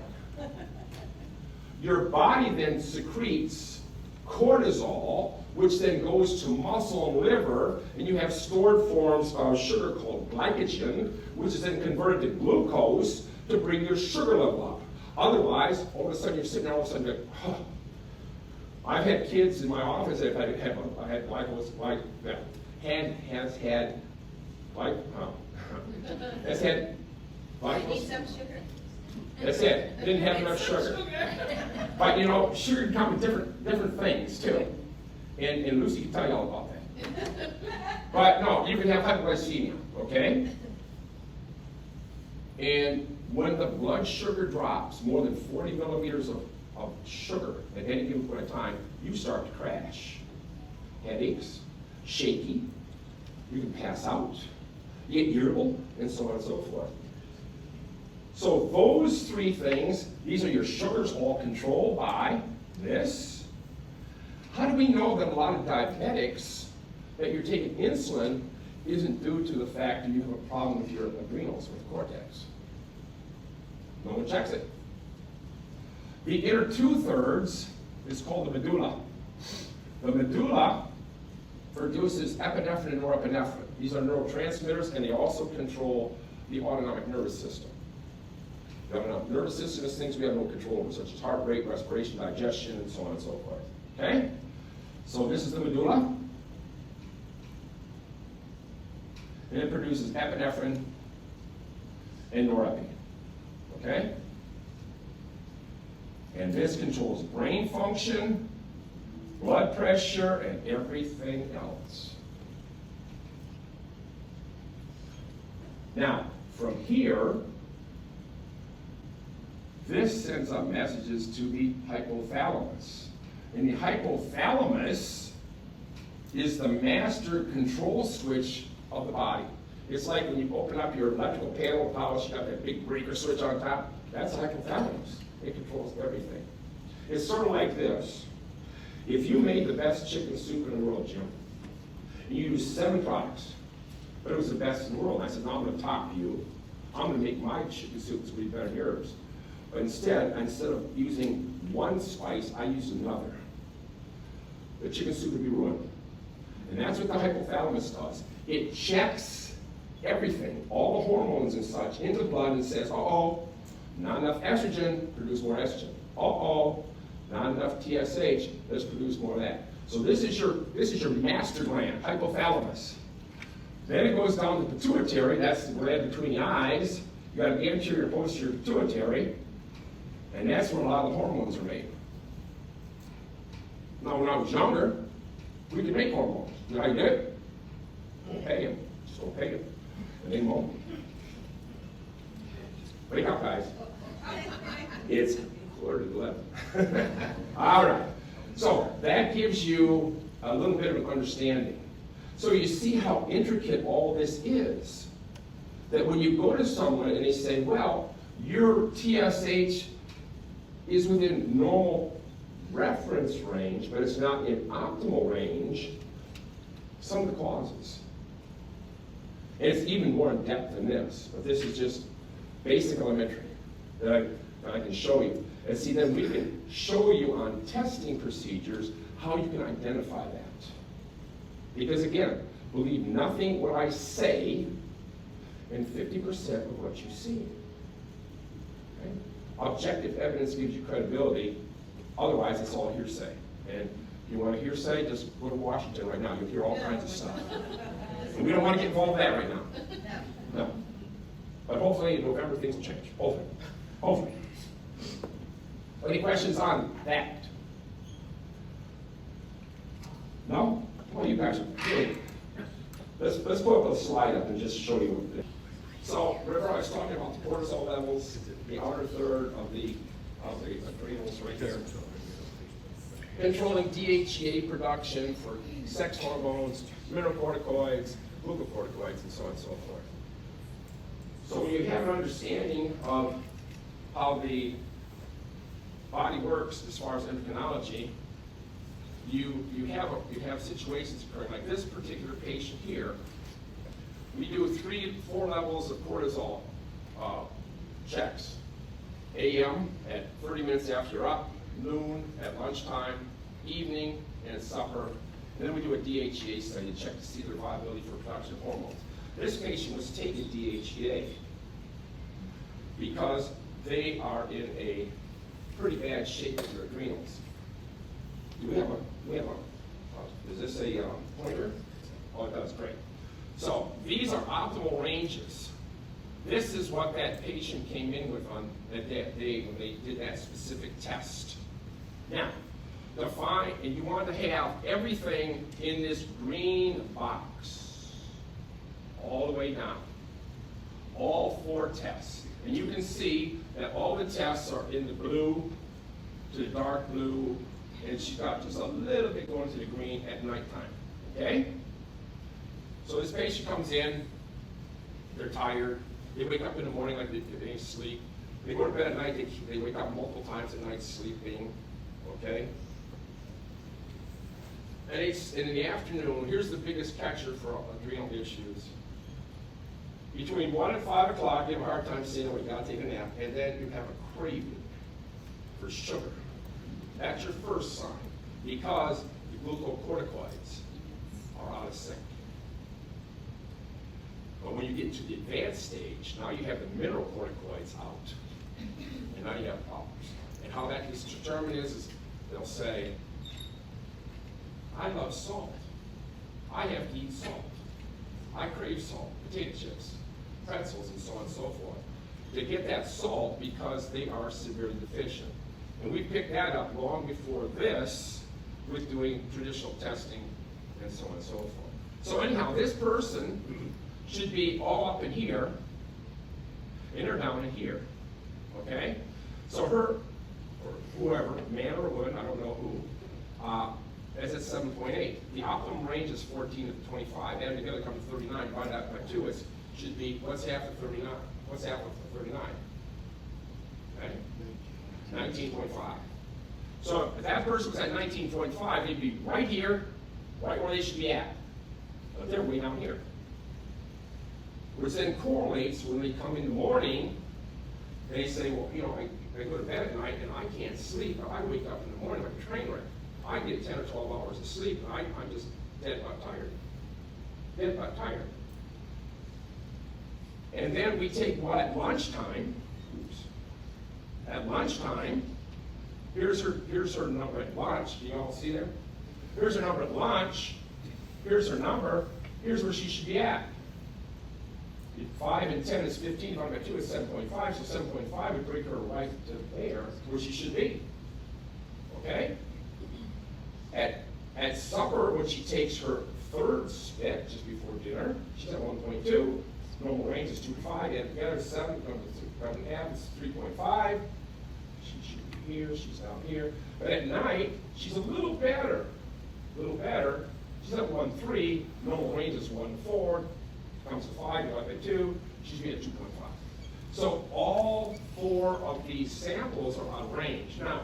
your body then secretes cortisol, which then goes to muscle and liver, and you have stored forms of sugar called glycogen, which is then converted to glucose to bring your sugar level up. Otherwise, all of a sudden you're sitting there, all of a sudden you're like, oh. I've had kids in my office that has had Need some sugar. That's it. Didn't have enough sugar. But you know, sugar can come in different things too. And Lucy can tell you all about that. But no, you can have hypoglycemia, okay? And when the blood sugar drops more than 40 millimeters of sugar at any given point in time, you start to crash. Headaches, shaky, you can pass out, you get irritable, and so on and so forth. So those 3 things, these are your sugars, all controlled by this. How do we know that a lot of diabetics, that you're taking insulin, isn't due to the fact that you have a problem with your adrenals, with the cortex? No one checks it. The inner 2/3 is called the medulla. The medulla produces epinephrine and norepinephrine. These are neurotransmitters, and they also control the autonomic nervous system. The autonomic nervous system is things we have no control over, such as heart rate, respiration, digestion, and so on and so forth. Okay? So this is the medulla. And it produces epinephrine and norepinephrine. Okay? And this controls brain function, blood pressure, and everything else. Now, from here, this sends up messages to the hypothalamus. And the hypothalamus is the master control switch of the body. It's like when you open up your electrical panel of house, you got that big breaker switch on top. That's the hypothalamus. It controls everything. It's sort of like this. If you made the best chicken soup in the world, Jim, and you used 7 products, but it was the best in the world, I said, no, I'm going to top you. I'm going to make my chicken soup to be better than yours. But instead of using one spice, I used another. The chicken soup would be ruined. And that's what the hypothalamus does. It checks everything, all the hormones and such, into the blood and says, uh-oh, not enough estrogen, produce more estrogen. Uh-oh, not enough TSH, let's produce more of that. So this is your master gland, hypothalamus. Then it goes down to the pituitary, that's the gland between the eyes. You got an anterior, posterior pituitary, and that's where a lot of the hormones are made. Now, when I was younger, we could make hormones. You know how you did it? Don't pay them. Just don't pay them. And they won't. Wake up, guys. It's 11:15. All right. So that gives you a little bit of an understanding. So you see how intricate all this is. That when you go to someone and they say, well, your TSH is within normal reference range, but it's not in optimal range, some of the causes. And it's even more in depth than this, but this is just basic elementary that I can show you. And see, then we can show you on testing procedures how you can identify that. Because again, believe nothing what I say and 50% of what you see. Okay? Objective evidence gives you credibility, otherwise it's all hearsay. And if you want a hearsay, just go to Washington right now, you'll hear all kinds of stuff. And we don't want to get involved in that right now. No. But hopefully in November things will change. Hopefully. Hopefully. Any questions on that? No? Well, you guys are good. Let's put a slide up and just show you. So remember I was talking about the cortisol levels, the outer third of the adrenals right there. Controlling DHEA production for sex hormones, mineralocorticoids, glucocorticoids, and so on and so forth. So when you have an understanding of how the body works as far as endocrinology, you have situations occurring like this particular patient here. We do 3 and 4 levels of cortisol checks. AM at 30 minutes after you're up, noon at lunchtime, evening, and at supper. And then we do a DHEA study to check to see their viability for production of hormones. This patient was taking DHEA because they are in a pretty bad shape with their adrenals. Do we have a, is this a pointer? Oh, it does, great. So these are optimal ranges. This is what that patient came in with on that day when they did that specific test. Now, define, and you want to have everything in this green box, all the way down. All 4 tests. And you can see that all the tests are in the blue to the dark blue, and she's got just a little bit going to the green at nighttime. Okay? So this patient comes in, they're tired, they wake up in the morning like they didn't sleep. They go to bed at night, they wake up multiple times at night sleeping. Okay? And in the afternoon, here's the biggest catcher for adrenal issues. Between 1 and 5 o'clock, you have a hard time saying, oh, you gotta take a nap, and then you have a craving for sugar. That's your first sign, because the glucocorticoids are out of sync. But when you get to the advanced stage, now you have the mineralocorticoids out, and now you have problems. And how that gets determined is they'll say, I love salt. I have to eat salt. I crave salt, potato chips, pretzels, and so on and so forth. They get that salt because they are severely deficient. And we picked that up long before this with doing traditional testing and so on and so forth. So anyhow, this person should be all up in here, and they're down in here, okay? So her, or whoever, man or woman, I don't know who, is at 7.8. The optimum range is 14 to 25, and together comes to 39. Divide that by 2, it should be, what's half of 39? What's half of 39? Okay? 19.5. So if that person was at 19.5, they'd be right here, right where they should be at. But they're way down here. Which then correlates when they come in the morning, they say, well, you know, I go to bed at night and I can't sleep, but I wake up in the morning like a train wreck. I get 10 or 12 hours of sleep, and I'm just dead butt tired. Dead butt tired. And then we take what at lunchtime, at lunchtime, here's her number at lunch. Do you all see there? Here's her number at lunch. Here's her number. Here's where she should be at. 5 and 10 is 15. If I'm at 2, it's 7.5. So 7.5 would bring her right to there, where she should be. Okay? At supper, when she takes her third spit, just before dinner, she's at 1.2. Normal range is 2 to 5. Add together, 7. Come to half, it's 3.5. She should be here. She's down here. But at night, she's a little better. A little better. She's at 1.3. Normal range is 1.4. Comes to 5, divide by 2. She's be at 2.5. So all 4 of these samples are out of range. Now,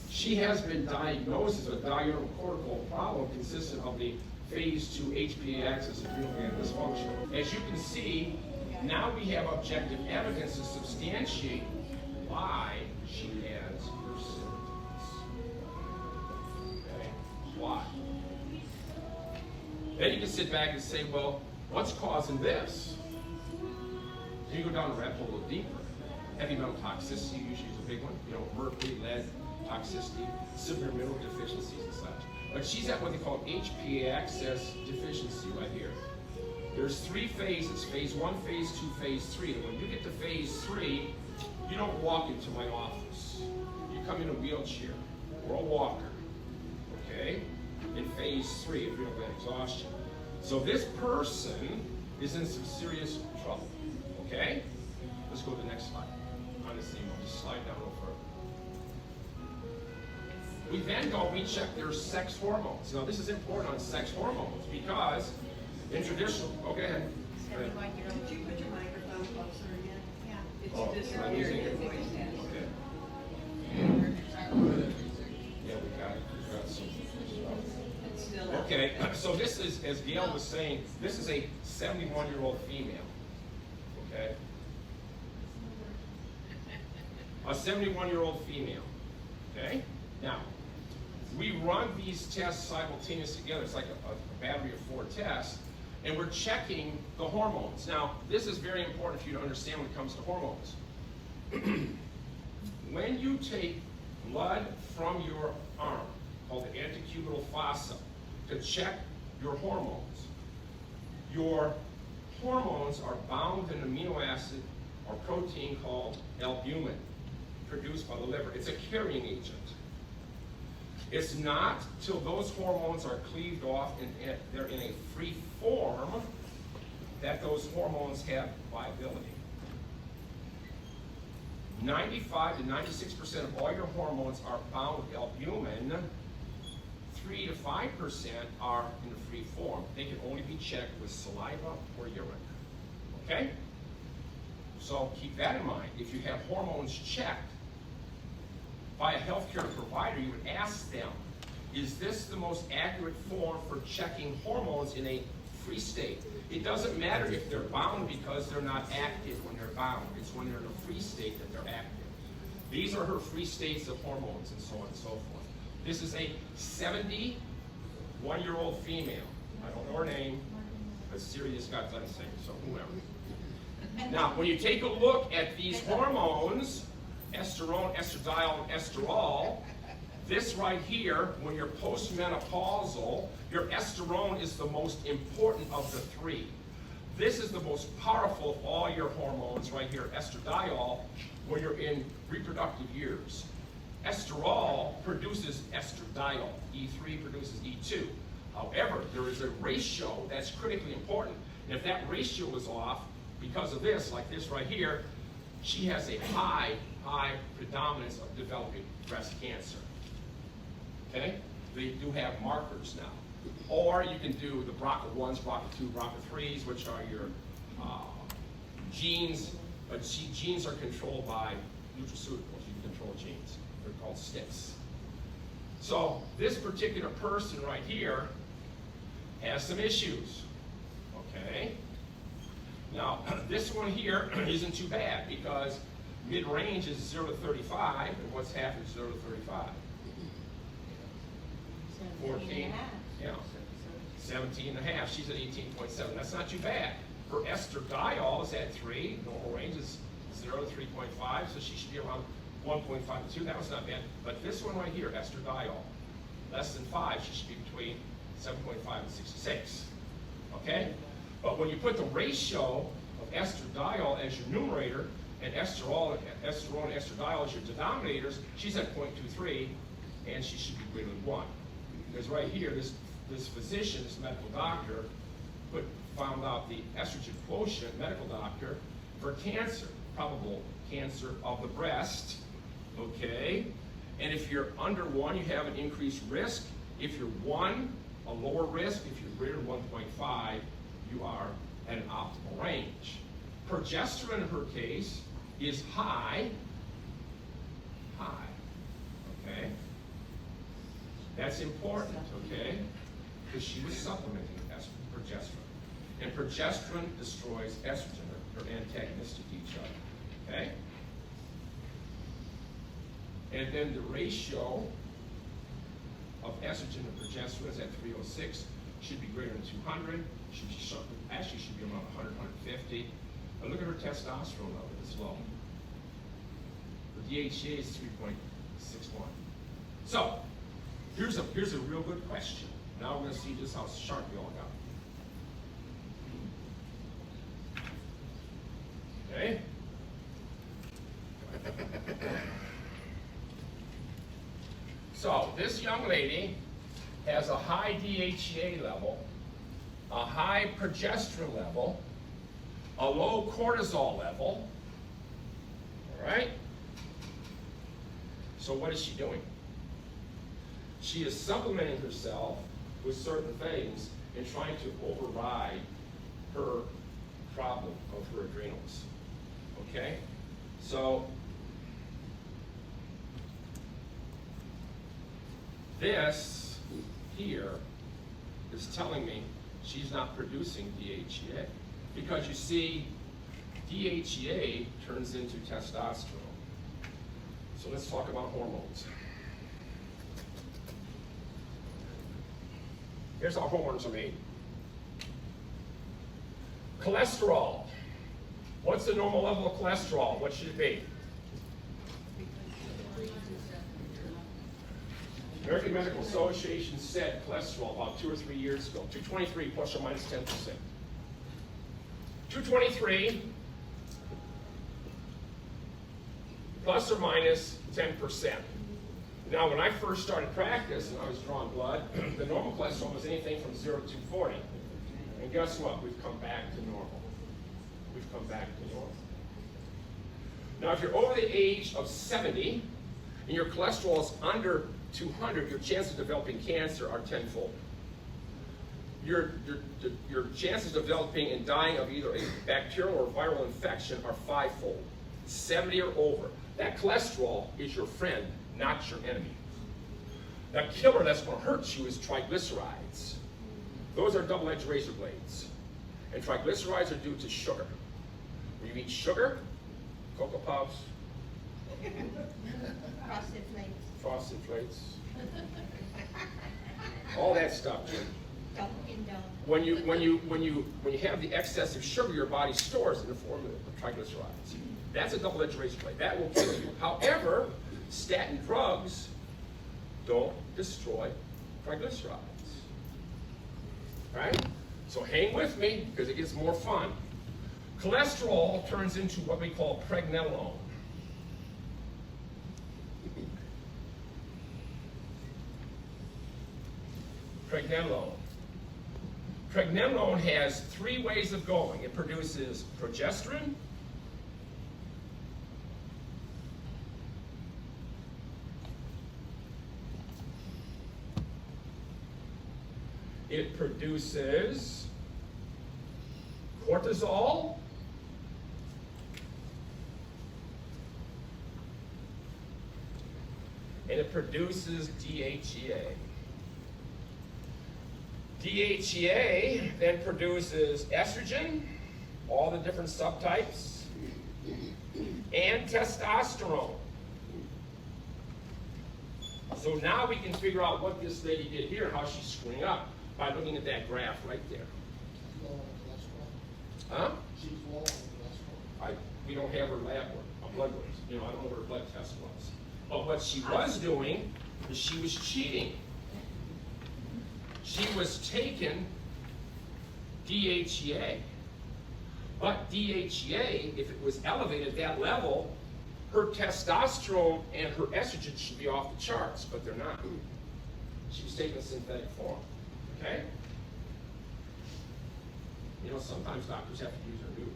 she has been diagnosed with a diurnal cortical problem consistent of the phase 2 HPA axis adrenal gland dysfunction. As you can see, now we have objective evidence to substantiate why she has her symptoms. Okay? Why? Then you can sit back and say, well, what's causing this? Then you go down the rabbit hole a little deeper. Heavy metal toxicity usually is a big one. You know, mercury, lead, toxicity, severe mineral deficiencies and such. But she's at what they call HPA axis deficiency right here. There's 3 phases, phase 1, phase 2, phase 3. And when you get to phase 3, you don't walk into my office. You come in a wheelchair or a walker, okay? In phase 3 of adrenal gland exhaustion. So this person is in some serious trouble, okay? Let's go to the next slide. On the same one, just slide down a little further. We then we check their sex hormones. Now this is important on sex hormones because in traditional, okay, ahead. Could you put your microphone closer again? Yeah. Oh, It's I'm using it. Okay. Yeah, we got some. It's still up. Okay, so this is, as Gail was saying, this is a 71-year-old female. Okay? A 71-year-old female. Okay? Now, we run these tests simultaneously together. It's like a battery of 4 tests, and we're checking the hormones. Now, this is very important for you to understand when it comes to hormones. When you take blood from your arm, called the antecubital fossa, to check your hormones are bound in an amino acid or protein called albumin, produced by the liver. It's a carrying agent. It's not till those hormones are cleaved off and they're in a free form that those hormones have viability. 95 to 96% of all your hormones are bound with albumin. 3 to 5% are in a free form. They can only be checked with saliva or urine. Okay? So keep that in mind. If you have hormones checked by a healthcare provider, you would ask them, is this the most accurate form for checking hormones in a free state? It doesn't matter if they're bound because they're not active when they're bound. It's when they're in a free state that they're active. These are her free states of hormones and so on and so forth. This is a 71-year-old female. I don't know her name, but Siri just got done saying, so whoever. Now, when you take a look at these hormones, estrone, estradiol, and esterol, this right here, when you're postmenopausal, your estrone is the most important of the three. This is the most powerful of all your hormones right here, estradiol, when you're in reproductive years. Esterol produces estradiol. E3 produces E2. However, there is a ratio that's critically important. And if that ratio is off, because of this, like this right here, she has a high predominance of developing breast cancer. Okay? They do have markers now. Or you can do the BRCA1s, BRCA2, BRCA3s, which are your genes, but genes are controlled by nutraceuticals. You can control genes. They're called SNPs. So this particular person right here has some issues. Okay? Now, this one here isn't too bad because mid-range is 0 to 35, and what's half is 0 to 35? 14, yeah, 17 and a half. She's at 18.7. That's not too bad. Her estradiol is at 3. Normal range is 0 to 3.5, so she should be around 1.5 to 2. That was not bad. But this one right here, estradiol, less than 5, she should be between 7.5 and 66. Okay? But when you put the ratio of estradiol as your numerator and esterone and estradiol as your denominators, she's at 0.23, and she should be greater than 1. Because right here, this physician, this medical doctor, found out the estrogen quotient, medical doctor, for cancer, probable cancer of the breast, okay? And if you're under 1, you have an increased risk. If you're 1, a lower risk. If you're greater than 1.5, you are at an optimal range. Progesterone in her case is high, okay? That's important, okay? Because she was supplementing progesterone. And progesterone destroys estrogen. They're antagonistic to each other, okay? And then the ratio of estrogen to progesterone is at 306. Should be greater than 200. Actually should be around 100, 150. But look at her testosterone level. It's low. The DHEA is 3.61. So, here's a real good question. Now we're going to see just how sharp we all got. Okay? So, this young lady has a high DHEA level, a high progesterone level, a low cortisol level. All right? So what is she doing? She is supplementing herself with certain things and trying to override her problem of her adrenals. Okay? So, this here is telling me she's not producing DHEA. Because you see, DHEA turns into testosterone. So let's talk about hormones. Here's how hormones are made. Cholesterol. What's the normal level of cholesterol? What should it be? American Medical Association said cholesterol about 2 or 3 years ago, 223 plus or minus 10%. 223 plus or minus 10%. Now, when I first started practice and I was drawing blood, the normal cholesterol was anything from 0 to 240. And guess what? We've come back to normal. We've come back to normal. Now, if you're over the age of 70 and your cholesterol is under 200, your chances of developing cancer are tenfold. Your chances of developing and dying of either a bacterial or viral infection are fivefold. 70 or over. That cholesterol is your friend, not your enemy. The killer that's going to hurt you is triglycerides. Those are double-edged razor blades. And triglycerides are due to sugar. When you eat sugar, Cocoa Puffs, Frosted flakes. Frosted Flakes, all that stuff, Jim. Dunkin' Donuts. When you have the excess of sugar, your body stores in the form of triglycerides. That's a double-edged razor blade. That will kill you. However, statin drugs don't destroy triglycerides. Right? So hang with me because it gets more fun. Cholesterol turns into what we call pregnenolone. Pregnenolone. Pregnenolone has three ways of going. It produces progesterone, it produces cortisol, and it produces DHEA. DHEA then produces estrogen, all the different subtypes, and testosterone. So now we can figure out what this lady did here and how she's screwing up by looking at that graph right there. Low on cholesterol. Huh? She's low on cholesterol. We don't have her lab work, blood work. I don't know what her blood test was. But what she was doing is she was cheating. She was taking DHEA. But DHEA, if it was elevated at that level, her testosterone and her estrogen should be off the charts, but they're not. She was taking a synthetic form. Okay? You know, sometimes doctors have to use their noodle.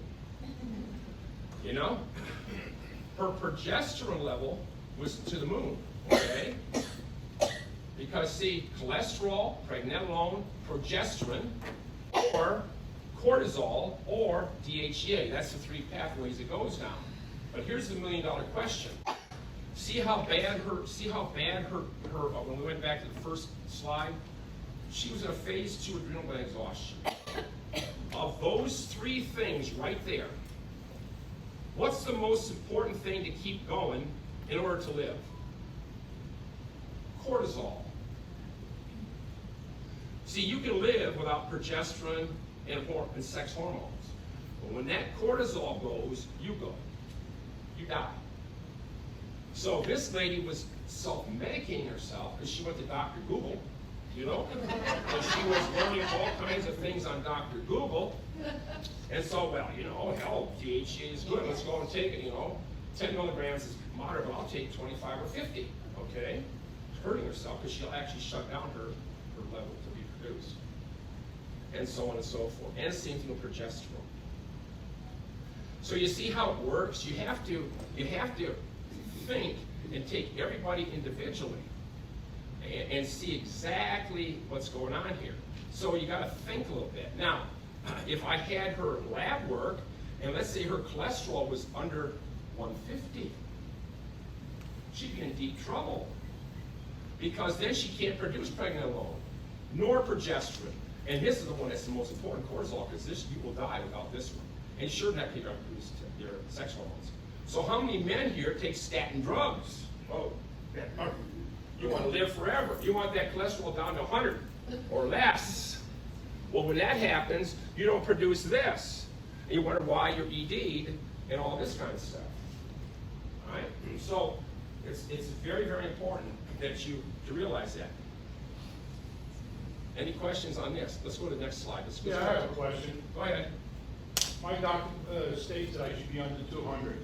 You know? Her progesterone level was to the moon. Okay? Because, see, cholesterol, pregnenolone, progesterone, or cortisol, or DHEA. That's the three pathways it goes down. But here's the million-dollar question. See how bad her, when we went back to the first slide, she was in a phase 2 adrenal gland exhaustion. Of those three things right there, what's the most important thing to keep going in order to live? Cortisol. See, you can live without progesterone and sex hormones. But when that cortisol goes, you go. You die. So this lady was self-medicating herself because she went to Dr. Google, you know? And she was learning all kinds of things on Dr. Google. And so, well, you know, hell, DHEA is good. Let's go and take it, you know. 10 milligrams is moderate, but I'll take 25 or 50, okay? Hurting herself because she'll actually shut down her level to be produced. And so on and so forth. And same thing with progesterone. So you see how it works? You have to think and take everybody individually and see exactly what's going on here. So you got to think a little bit. Now, if I had her lab work, and let's say her cholesterol was under 150, she'd be in deep trouble. Because then she can't produce pregnenolone, nor progesterone. And this is the one that's the most important, cortisol, because this, you will die without this one. And sure enough, you're going to produce your sex hormones. So how many men here take statin drugs? Oh, you want to live forever. You want that cholesterol down to 100 or less. Well, when that happens, you don't produce this. And you wonder why you're ED'd and all this kind of stuff. All right? So it's very, very important that you to realize that. Any questions on this? Let's go to the next slide. Let's go. Yeah, I have a question. Go ahead. My doctor states that I should be under 200.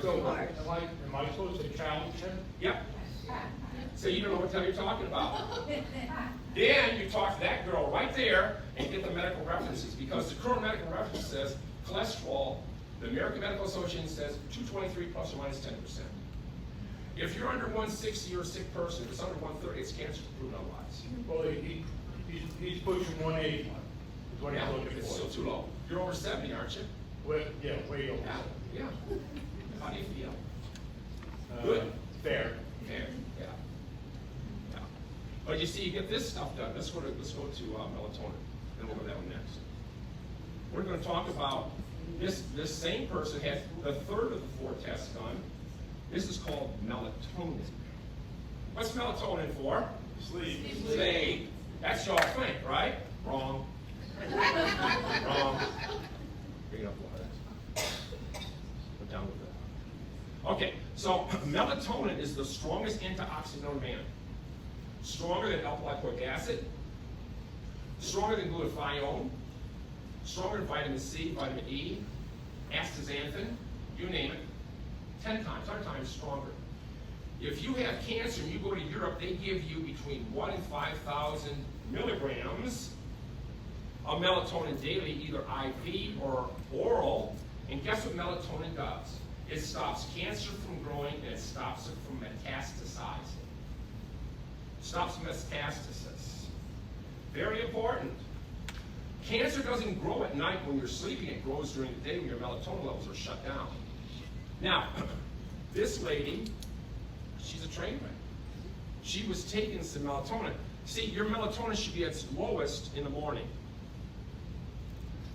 So, am I supposed to challenge him? Yep. So you don't know what the hell you're talking about. Then you talk to that girl right there and get the medical references, because the current medical reference says cholesterol, the American Medical Association says 223 plus or minus 10%. If you're under 160, you're a sick person. If it's under 130, it's cancer proven otherwise. Well, he's pushing 180. Is what Yeah, he's looking it's for. still too low. You're over 70, aren't you? Well, yeah, way over. Yeah. How do you feel? Uh, Good. Fair. Fair. Yeah. But you see, you get this stuff done. Let's go to melatonin, and we'll go to that one next. We're going to talk about this same person had the third of the 4 tests done. This is called melatonin. What's melatonin for? Sleep. Sleep. That's y'all think, right? Wrong. Wrong. Bring it up water. Put down with that. Okay, so melatonin is the strongest antioxidant known to man. Stronger than alpha-lipoic acid, stronger than glutathione, stronger than vitamin C, vitamin E, astaxanthin, you name it, 10 times, 100 times stronger. If you have cancer and you go to Europe, they give you between 1 and 5,000 milligrams of melatonin daily, either IV or oral. And guess what melatonin does? It stops cancer from growing and it stops it from metastasizing. Stops metastasis. Very important. Cancer doesn't grow at night when you're sleeping. It grows during the day when your melatonin levels are shut down. Now, this lady, she's a train wreck. She was taking some melatonin. See, your melatonin should be at its lowest in the morning.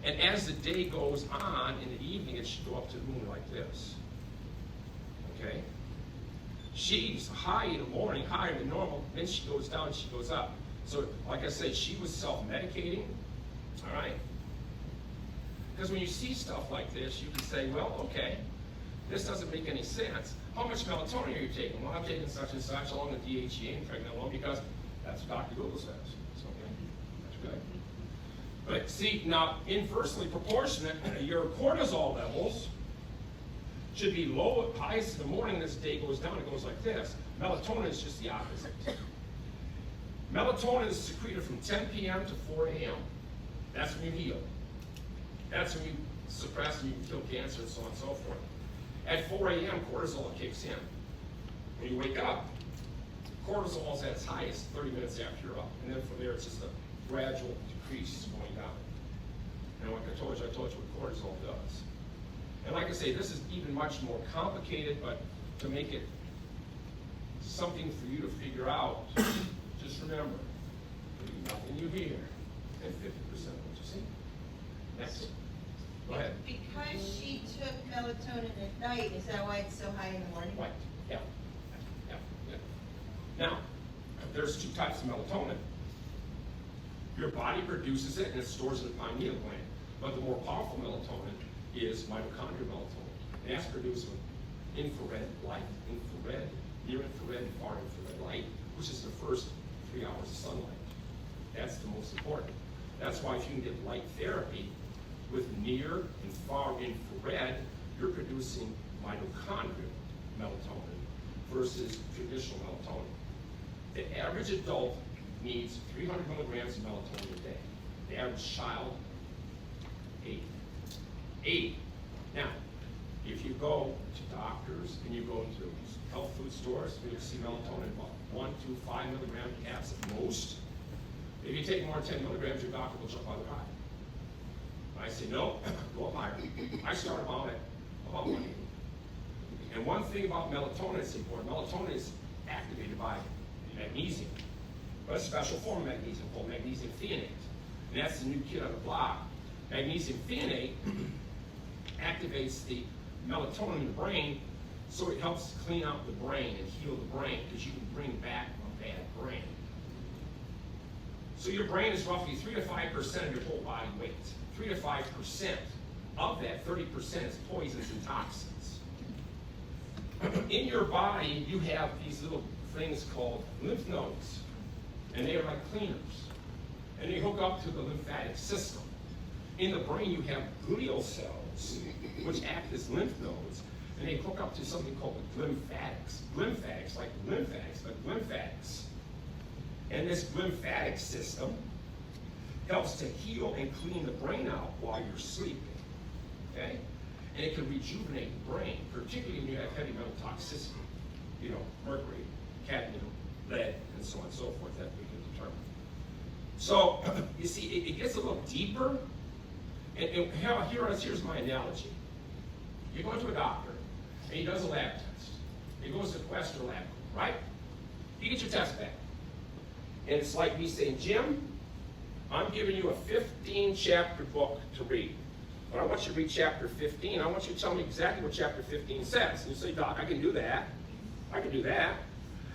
And as the day goes on, in the evening, it should go up to the moon like this. Okay? She's high in the morning, higher than normal, then she goes down, she goes up. So, like I said, she was self-medicating, all right? Because when you see stuff like this, you can say, well, okay, this doesn't make any sense. How much melatonin are you taking? Well, I'm taking such and such, along with DHEA and pregnenolone, because that's what Dr. Google says. So, okay, that's good. But see, now, inversely proportionate, your cortisol levels should be low, highest in the morning. As the day goes down, it goes like this. Melatonin is just the opposite. Melatonin is secreted from 10 p.m. to 4 a.m. That's when you heal. That's when you suppress and you kill cancer and so on and so forth. At 4 a.m., cortisol kicks in. When you wake up, cortisol is at its highest 30 minutes after you're up. And then from there, it's just a gradual decrease going down. And like I told you what cortisol does. And like I say, this is even much more complicated, but to make it something for you to figure out, just remember, nothing you hear and 50% what you see. Next. Go ahead. Because she took melatonin at night, is that why it's so high in the morning? Right. Yeah. Now, there's two types of melatonin. Your body produces it and it stores it in the pineal gland. But the more powerful melatonin is mitochondrial melatonin. And that's produced with infrared light, infrared, near infrared, and far infrared light, which is the first 3 hours of sunlight. That's the most important. That's why if you can get light therapy with near and far infrared, you're producing mitochondrial melatonin versus traditional melatonin. The average adult needs 300 milligrams of melatonin a day. The average child, 8. Now, if you go to doctors and you go to health food stores, you'll see melatonin about 1 to 5 milligram caps at most. If you take more than 10 milligrams, your doctor will jump on the high. I say, no, go up higher. I start about 1. And one thing about melatonin that's important, melatonin is activated by magnesium. But a special form of magnesium called magnesium threonate. And that's the new kid on the block. Magnesium threonate activates the melatonin in the brain, so it helps clean out the brain and heal the brain, because you can bring back a bad brain. So your brain is roughly 3 to 5% of your whole body weight. 3 to 5% of that, 30% is poisons and toxins. In your body, you have these little things called lymph nodes, and they are like cleaners. And they hook up to the lymphatic system. In the brain, you have glial cells, which act as lymph nodes, and they hook up to something called lymphatics. Lymphatics, like lymphatics, but lymphatics. And this lymphatic system helps to heal and clean the brain out while you're sleeping, okay? And it can rejuvenate the brain, particularly when you have heavy metal toxicity, mercury, cadmium, lead, and so on and so forth, that we can determine. So, you see, it gets a little deeper, and here's my analogy. You go to a doctor, and he does a lab test. He goes to Quest or lab, right? You get your test back. And it's like me saying, Jim, I'm giving you a 15-chapter book to read. But I want you to read chapter 15. I want you to tell me exactly what chapter 15 says. And you say, Doc, I can do that. I can do that.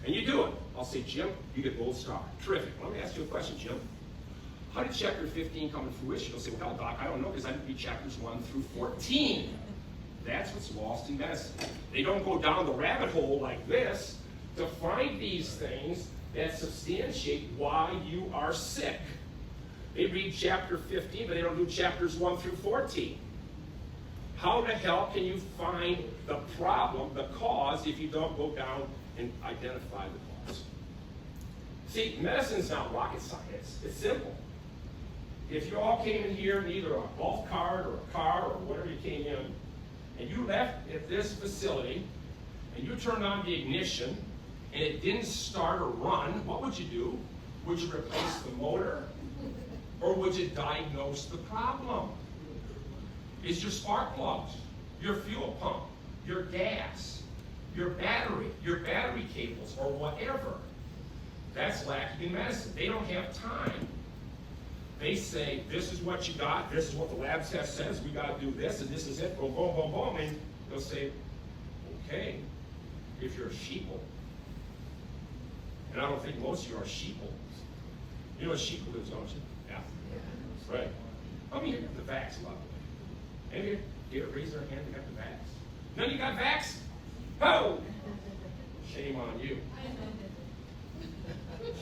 And you do it. I'll say, Jim, you get gold star. Terrific. Let me ask you a question, Jim. How did chapter 15 come to fruition? You'll say, well, Doc, I don't know because I didn't read chapters 1 through 14. That's what's lost in medicine. They don't go down the rabbit hole like this to find these things that substantiate why you are sick. They read chapter 15, but they don't do chapters 1 through 14. How the hell can you find the problem, the cause, if you don't go down and identify the cause? See, medicine's not rocket science. It's simple. If you all came in here in either a golf cart or a car or whatever you came in, and you left at this facility, and you turned on the ignition, and it didn't start or run, what would you do? Would you replace the motor? Or would you diagnose the problem? Is your spark plugs, your fuel pump, your gas, your battery cables, or whatever? That's lacking in medicine. They don't have time. They say, this is what you got, this is what the lab test says, we got to do this, and this is it, boom, boom, boom, boom, and they'll say, okay, if you're a sheeple. And I don't think most of you are sheeple. You know what sheeple is, don't you? Yeah. Right. How many of you got the vax, by the way? Any of you raise their hand and got the vax? None of you got vax? Oh! Shame on you.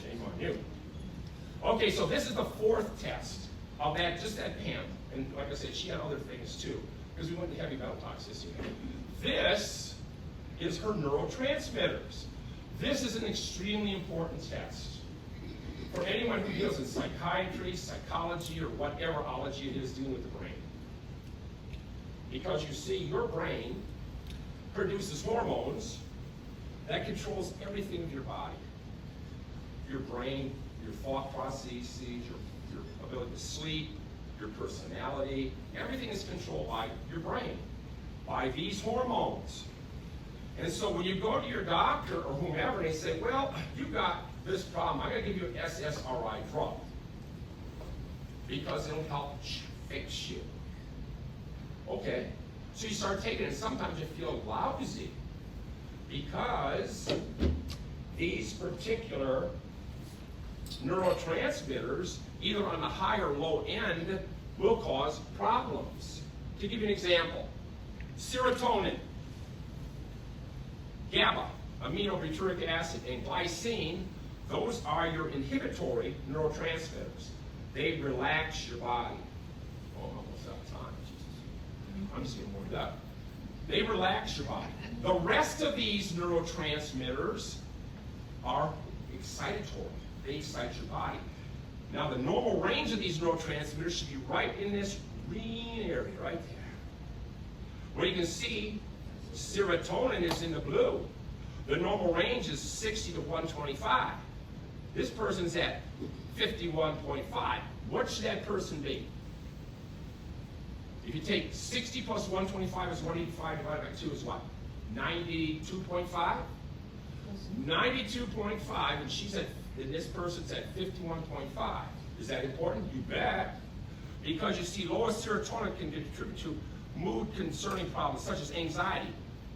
Shame on you. Okay, so this is the fourth test of that, just that pen. And like I said, she had other things too, because we went to heavy metal toxicity. This is her neurotransmitters. This is an extremely important test for anyone who deals in psychiatry, psychology, or whatever ology it is dealing with the brain. Because you see, your brain produces hormones that controls everything of your body. Your brain, your thought processes, your ability to sleep, your personality, everything is controlled by your brain, by these hormones. And so when you go to your doctor or whomever, and they say, well, you got this problem, I'm going to give you an SSRI drug because it'll help fix you. Okay, so you start taking it, and sometimes you feel lousy because these particular neurotransmitters, either on the high or low end, will cause problems. To give you an example, serotonin, GABA, aminobutyric acid, and glycine, those are your inhibitory neurotransmitters. They relax your body. Oh, I'm almost out of time. Jesus. I'm just getting warmed up. They relax your body. The rest of these neurotransmitters are excitatory. They excite your body. Now, the normal range of these neurotransmitters should be right in this green area, right there. Where you can see serotonin is in the blue. The normal range is 60 to 125. This person's at 51.5. What should that person be? If you take 60 plus 125 is 185 divided by 2 is what? 92.5? 92.5, and she's at, and this person's at 51.5. Is that important? You bet. Because you see, lower serotonin can contribute to mood concerning problems such as anxiety,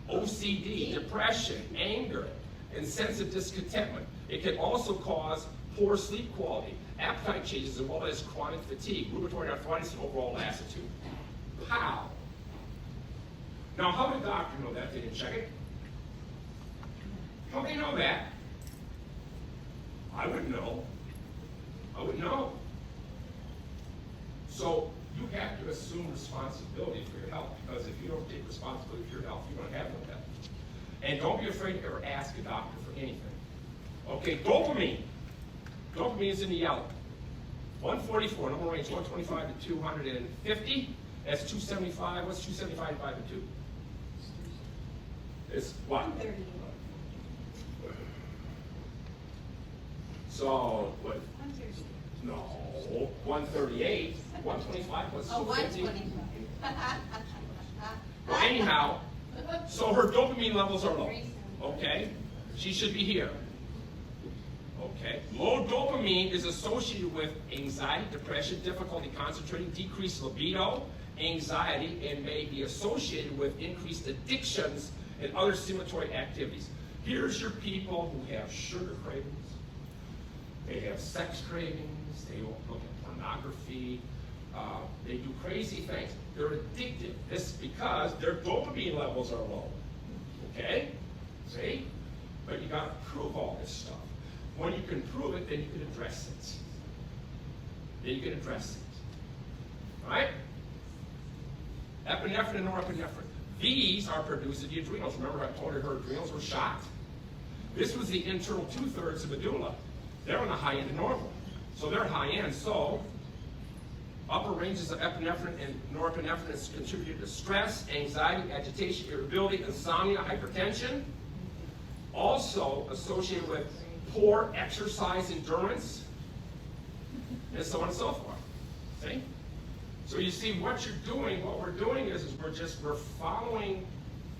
OCD, depression, anger, and sense of discontentment. It can also cause poor sleep quality, appetite changes, as well as chronic fatigue, rheumatoid arthritis, and overall lassitude. How? Now, how would a doctor know that? They didn't check it. How do they know that? I wouldn't know. I wouldn't know. So you have to assume responsibility for your health, because if you don't take responsibility for your health, you're going to have no health. And don't be afraid to ever ask a doctor for anything. Okay, dopamine. Dopamine is in the yellow. 144, normal range 125 to 250. That's 275. What's 275 divided by 2? It's what? 130. So, what? No, 138. 125 plus 250. 125. Well, anyhow, so her dopamine levels are low. Okay? She should be here. Okay? Low dopamine is associated with anxiety, depression, difficulty concentrating, decreased libido, anxiety, and may be associated with increased addictions and other stimulatory activities. Here's your people who have sugar cravings, they have sex cravings, they will look at pornography, they do crazy things. They're addicted. This because their dopamine levels are low. Okay? See? But you gotta prove all this stuff. When you can prove it, then you can address it. Then you can address it. Right? Epinephrine and norepinephrine. These are produced at the adrenals. Remember I told you her adrenals were shot? This was the internal 2/3 of the medulla. They're on the high end of normal. So they're high end. So upper ranges of epinephrine and norepinephrine is contributed to stress, anxiety, agitation, irritability, insomnia, hypertension. Also associated with poor exercise endurance, and so on and so forth. See? So you see what you're doing, what we're doing is we're following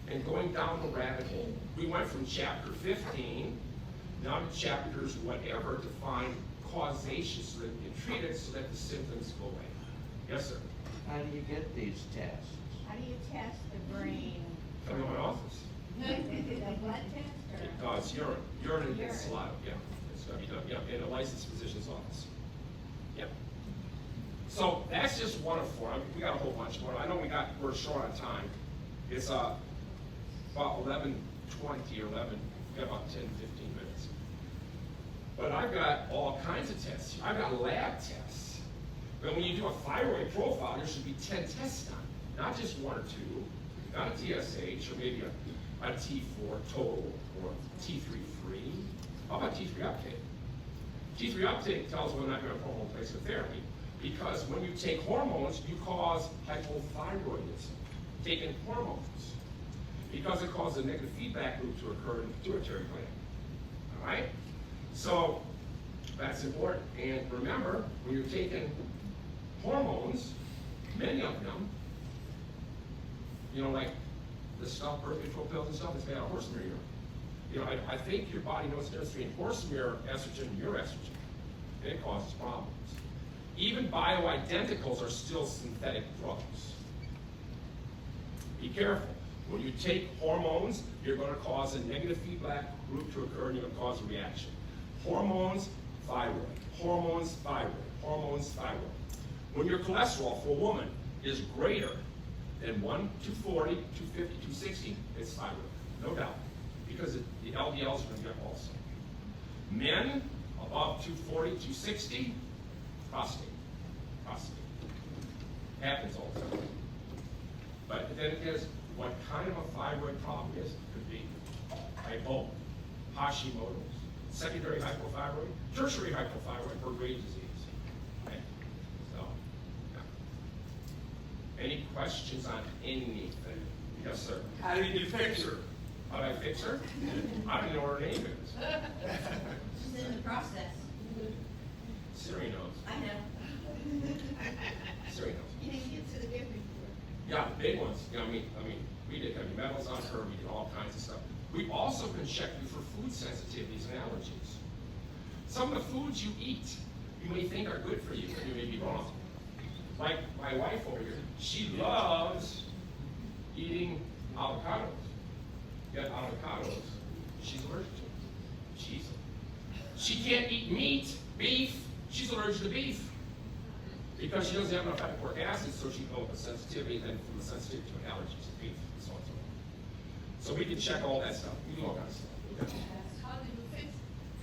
and going down the rabbit hole. We went from chapter 15 now to chapters whatever to find causation so that you can treat it so that the symptoms go away. Yes, sir? How do you get these tests? How do you test the brain? Come to my office. The blood test or? It's urine and saliva, yeah. It's gotta be done, yeah, in a licensed physician's office. Yeah. So that's just one of four. I mean, we got a whole bunch more. I know we're short on time. It's about 11:20 or 11, we got about 10, 15 minutes. But I've got all kinds of tests. I've got lab tests. But when you do a thyroid profile, there should be 10 tests done, not just one or two, not a TSH or maybe a T4 total or T3 free. How about T3 uptake? T3 uptake tells whether or not you're on hormone replacement therapy, because when you take hormones, you cause hypothyroidism, taking hormones, because it causes a negative feedback loop to occur in the pituitary gland. All right? So that's important. And remember, when you're taking hormones, many of them, like the stuff, birth control pills and stuff, it's made out of horsehair urine. I think your body knows the difference between horsehair estrogen and your estrogen, and it causes problems. Even bioidenticals are still synthetic drugs. Be careful. When you take hormones, you're going to cause a negative feedback loop to occur, and you're going to cause a reaction. Hormones, thyroid. Hormones, thyroid. Hormones, thyroid. When your cholesterol for a woman is greater than 240, 250, 260, it's thyroid, no doubt, because the LDLs are going to get also. Men above 240, 260, prostate. Prostate. Happens all the time. But then it is what kind of a thyroid problem is. It could be hypo, Hashimoto's, secondary hypothyroid, tertiary hypothyroid, or grade disease. Okay? So, yeah. Any questions on anything? Yes, sir. How do you fix her? How do I fix her? I don't even know what her name is. She's in the process. Siri knows. I know. Siri knows. You didn't get to the good report. Yeah, the big ones. We did heavy metals on her. We did all kinds of stuff. We also can check you for food sensitivities and allergies. Some of the foods you eat, you may think are good for you, but you may be wrong. Like my wife over here, she loves eating avocados. Yet avocados, she's allergic to. She can't eat meat, beef. She's allergic to beef because she doesn't have enough epicoric acid, so she developed a sensitivity, then from the sensitivity to allergies to beef, and so on and so forth. So we can check all that stuff. We do all kinds of stuff. Okay. How do you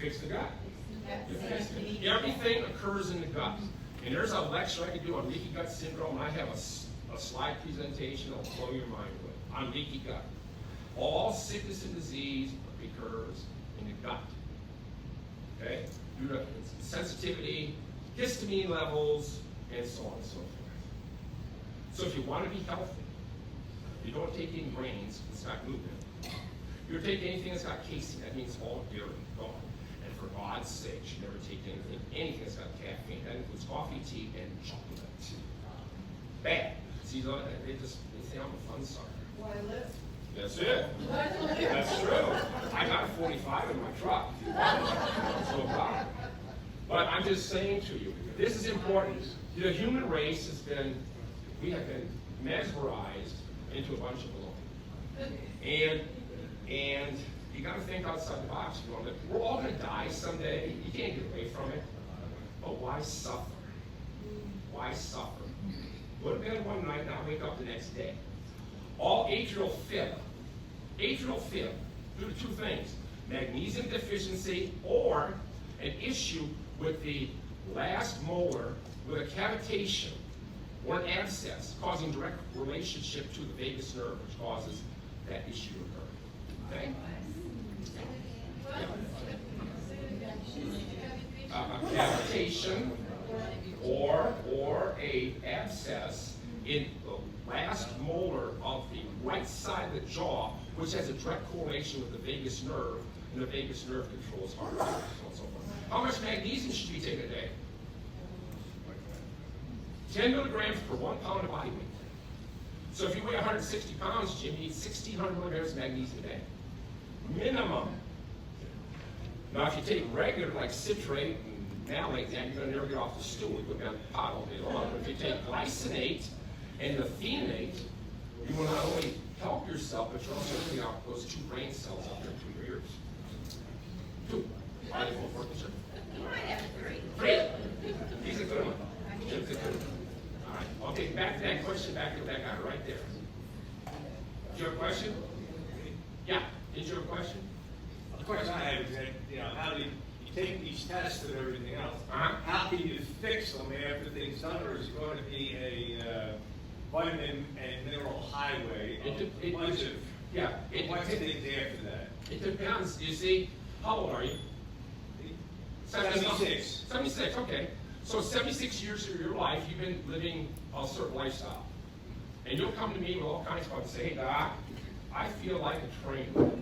Fix the gut. You fix it. Fix Everything occurs in the gut. And there's a lecture I can do on leaky gut syndrome, and I have a slide presentation that'll blow your mind with on leaky gut. All sickness and disease occurs in the gut. Okay? Due to sensitivity, histamine levels, and so on and so forth. So if you want to be healthy, you don't take any grains that's got gluten in it. You don't take anything that's got casein, that means all dairy, gone. And for God's sake, you never take anything that's got caffeine. That includes coffee, tea, and chocolate. Bad. See, they think I'm a fun sucker. Why live? That's it. That's true. I got a 45 in my truck. So far. But I'm just saying to you, this is important. The human race we have been mesmerized into a bunch of baloney. And you got to think outside the box. You know, that we're all going to die someday. You can't get away from it. But why suffer? Why suffer? Go to bed one night, now wake up the next day. All atrial fib due to two things: magnesium deficiency or an issue with the last molar with a cavitation or an abscess causing direct relationship to the vagus nerve, which causes that issue to occur. Okay? A cavitation or a abscess in the last molar of the right side of the jaw, which has a direct correlation with the vagus nerve, and the vagus nerve controls heart rate, so on and so forth. How much magnesium should we take a day? 10 milligrams per 1 pound of body weight. So if you weigh 160 pounds, Jim, you need 1,600 milligrams of magnesium a day. Minimum. Now, if you take regular, like citrate and malate, then you're going to never get off the stool. You're going to be on the pot all day long. But if you take glycinate and methionate, you will not only help yourself, but you're also getting out those 2 brain cells up there between your ears. 2. Why they both working, sir? You might have 3. 3. He's a good one. Jim's a good one. All right. Okay, back to that question, back to that guy right there. Did you have a question? Yeah. Did you have a question? The question I have is that, you know, how do you take these tests and everything else? Uh-huh. How can you fix them after things done, or is it going to be a vitamin and mineral highway? What's things after that? It depends. You see, how old are you? 76. 76, okay. So 76 years of your life, you've been living a certain lifestyle. And you'll come to me with all kinds of stuff and say, hey, Doc, I feel like a train wreck.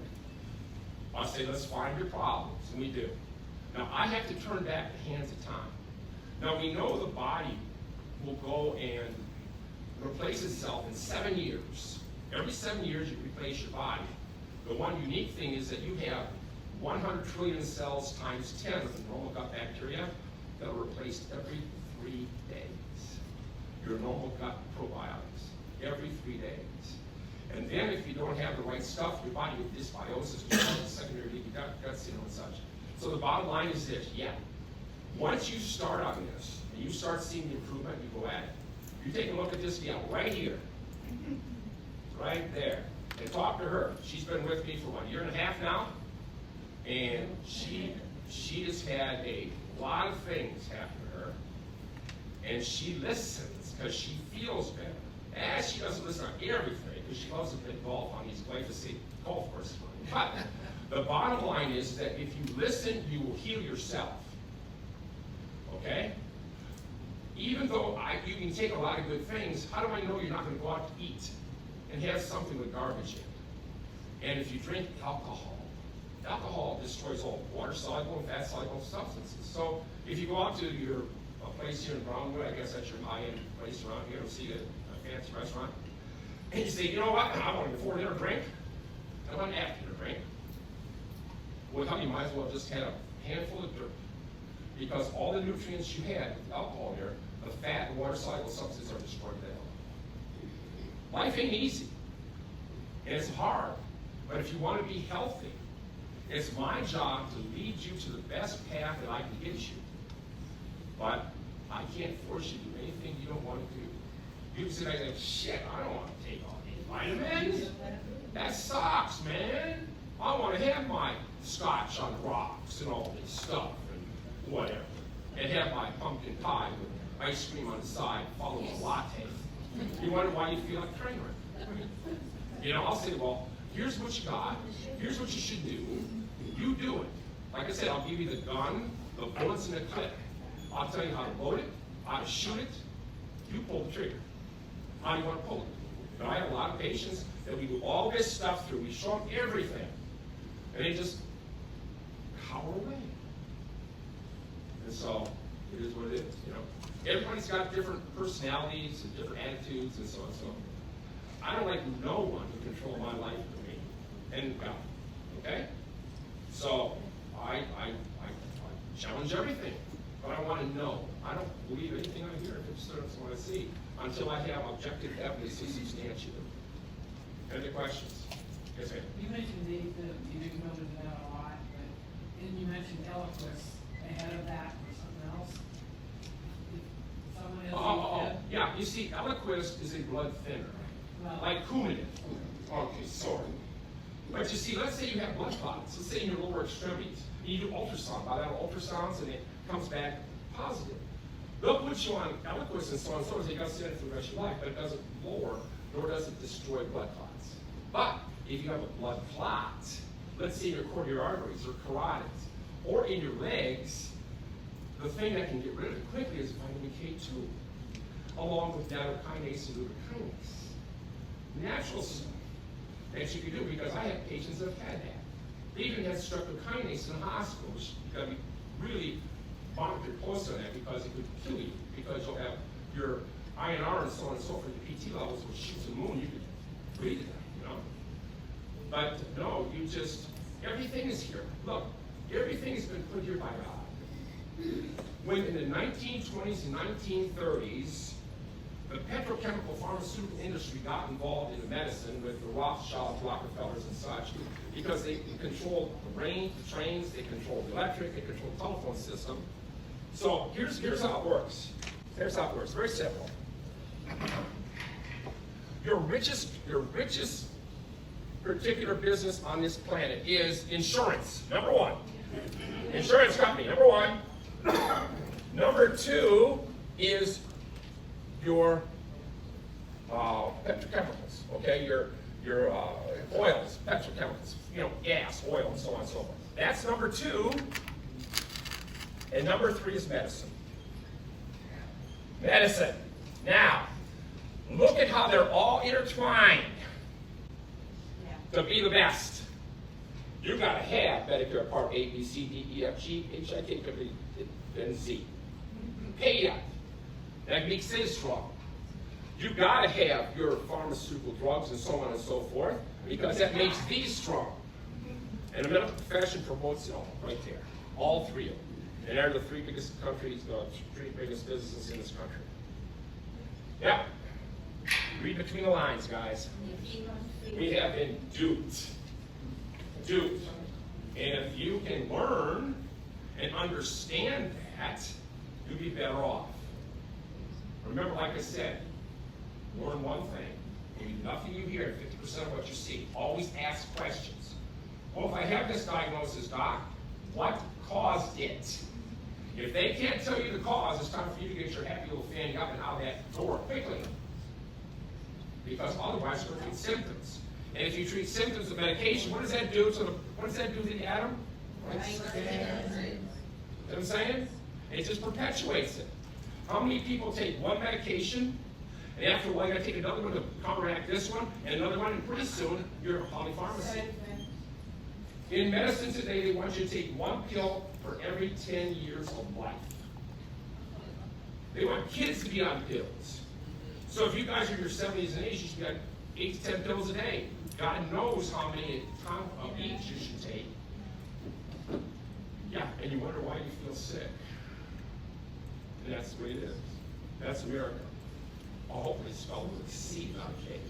I'll say, let's find your problems, and we do. Now, I have to turn back the hands of time. Now, we know the body will go and replace itself in 7 years. Every 7 years, you replace your body. The one unique thing is that you have 100 trillion cells times 10 of the normal gut bacteria that are replaced every 3 days. Your normal gut probiotics, every 3 days. And then if you don't have the right stuff, your body with dysbiosis, secondary leaky gut syndrome and such. So the bottom line is this, yeah. Once you start on this, and you start seeing the improvement, you go at it. You take a look at this gal right here, right there, and talk to her. She's been with me for 1.5 years now, and she has had a lot of things happen to her, and she listens because she feels better. And she doesn't listen on everything because she loves to play golf on these glyphosate golf courses. But the bottom line is that if you listen, you will heal yourself. Okay? Even though you can take a lot of good things, how do I know you're not going to go out to eat and have something with garbage in it? And if you drink alcohol destroys all water-soluble and fat-soluble substances. So if you go out to a place here in Brownwood, I guess that's your high-end place around here, to see a fancy restaurant, and you say, you know what, I want a before-dinner drink, I want an after-dinner drink. Well, you might as well just have a handful of dirt, because all the nutrients you had with alcohol here, the fat and water-soluble substances are destroyed there. Life ain't easy, and it's hard, but if you want to be healthy, it's my job to lead you to the best path that I can get you. But I can't force you to do anything you don't want to do. You can sit there and say, shit, I don't want to take all these vitamins. That sucks, man. I want to have my scotch on rocks and all this stuff and whatever. And have my pumpkin pie with ice cream on the side, followed with a latte. You wonder why you feel like a train wreck. You know, I'll say, well, here's what you got. Here's what you should do. You do it. Like I said, I'll give you the gun, the bullets, and the clip. I'll tell you how to load it, how to shoot it. You pull the trigger. How do you want to pull it? Now, I have a lot of patients that we do all this stuff through. We show them everything. And they just cower away. And so, it is what it is, you know. Everybody's got different personalities and different attitudes and so on and so on. I don't like no one to control my life for me. And God. Okay? So, I challenge everything. But I want to know. I don't believe anything I hear. I just what I see. until I have objective evidence to substantiate it. Any questions? Yes, ma'am. You mentioned you didn't go into that a lot, but then you mentioned Eliquis ahead of that or something else. If someone else Yeah, you see, Eliquis is a blood thinner, Well- like Coumadin. Okay, sorry. But you see, let's say you have blood clots, let's say in your lower extremities, and you do ultrasound, bilateral ultrasounds, and it comes back positive. They'll put you on Eliquis and so on and so forth, so you got to sit it for the rest of your life, but it doesn't lower, nor does it destroy blood clots. But if you have a blood clot, let's say in your coronary arteries or carotids, or in your legs, the thing that can get rid of it quickly is vitamin K2, along with beta-kinase and glucokinase. Natural stuff that you can do, because I have patients that have had that. They even had streptokinase in the hospital, which you gotta be really monitor close on that, because it could kill you, because you'll have your INR and so on and so forth, your PT levels will shoot to the moon, you could breathe it, you know? But no, you just, everything is here. Look, everything has been put here by God. When in the 1920s and 1930s, the petrochemical pharmaceutical industry got involved in the medicine with the Rothschilds, Rockefellers, and such, because they controlled the rain, the trains, they controlled the electric, they controlled the telephone system. So here's how it works. Here's how it works. Very simple. Your richest particular business on this planet is insurance. Number one. Insurance company. Number one. Number two is your petrochemicals, okay? Your oils, petrochemicals, you know, gas, oil, and so on and so forth. That's number two. And number three is medicine. Medicine. Now, look at how they're all intertwined to be the best. You gotta have Medicare Part A, B, C, D, E, F, G, H, I, K, L, and Z. Pay that. That makes it strong. You gotta have your pharmaceutical drugs and so on and so forth, because that makes these strong. And the medical profession promotes it all, right there. All three of them. And they're the three biggest countries, the three biggest businesses in this country. Yeah. Read between the lines, guys. We have been duped. Duped. And if you can learn and understand that, you'll be better off. Remember, like I said, learn one thing. Believe nothing you hear, 50% of what you see. Always ask questions. Well, if I have this diagnosis, doc, what caused it? If they can't tell you the cause, it's time for you to get your happy little fanny up and out that door quickly. Because otherwise, you're going to treat symptoms. And if you treat symptoms with medication, what does that do to the atom? You know what I'm saying? It just perpetuates it. How many people take one medication, and after a while you gotta take another one to counteract this one, and another one, and pretty soon you're a polypharmacy. In medicine today, they want you to take one pill for every 10 years of life. They want kids to be on pills. So if you guys are in your 70s and 80s, you should be on 8 to 10 pills a day. God knows how many of each you should take. Yeah, and you wonder why you feel sick. And that's the way it is. That's America. Hopefully spelled with a C, not a K.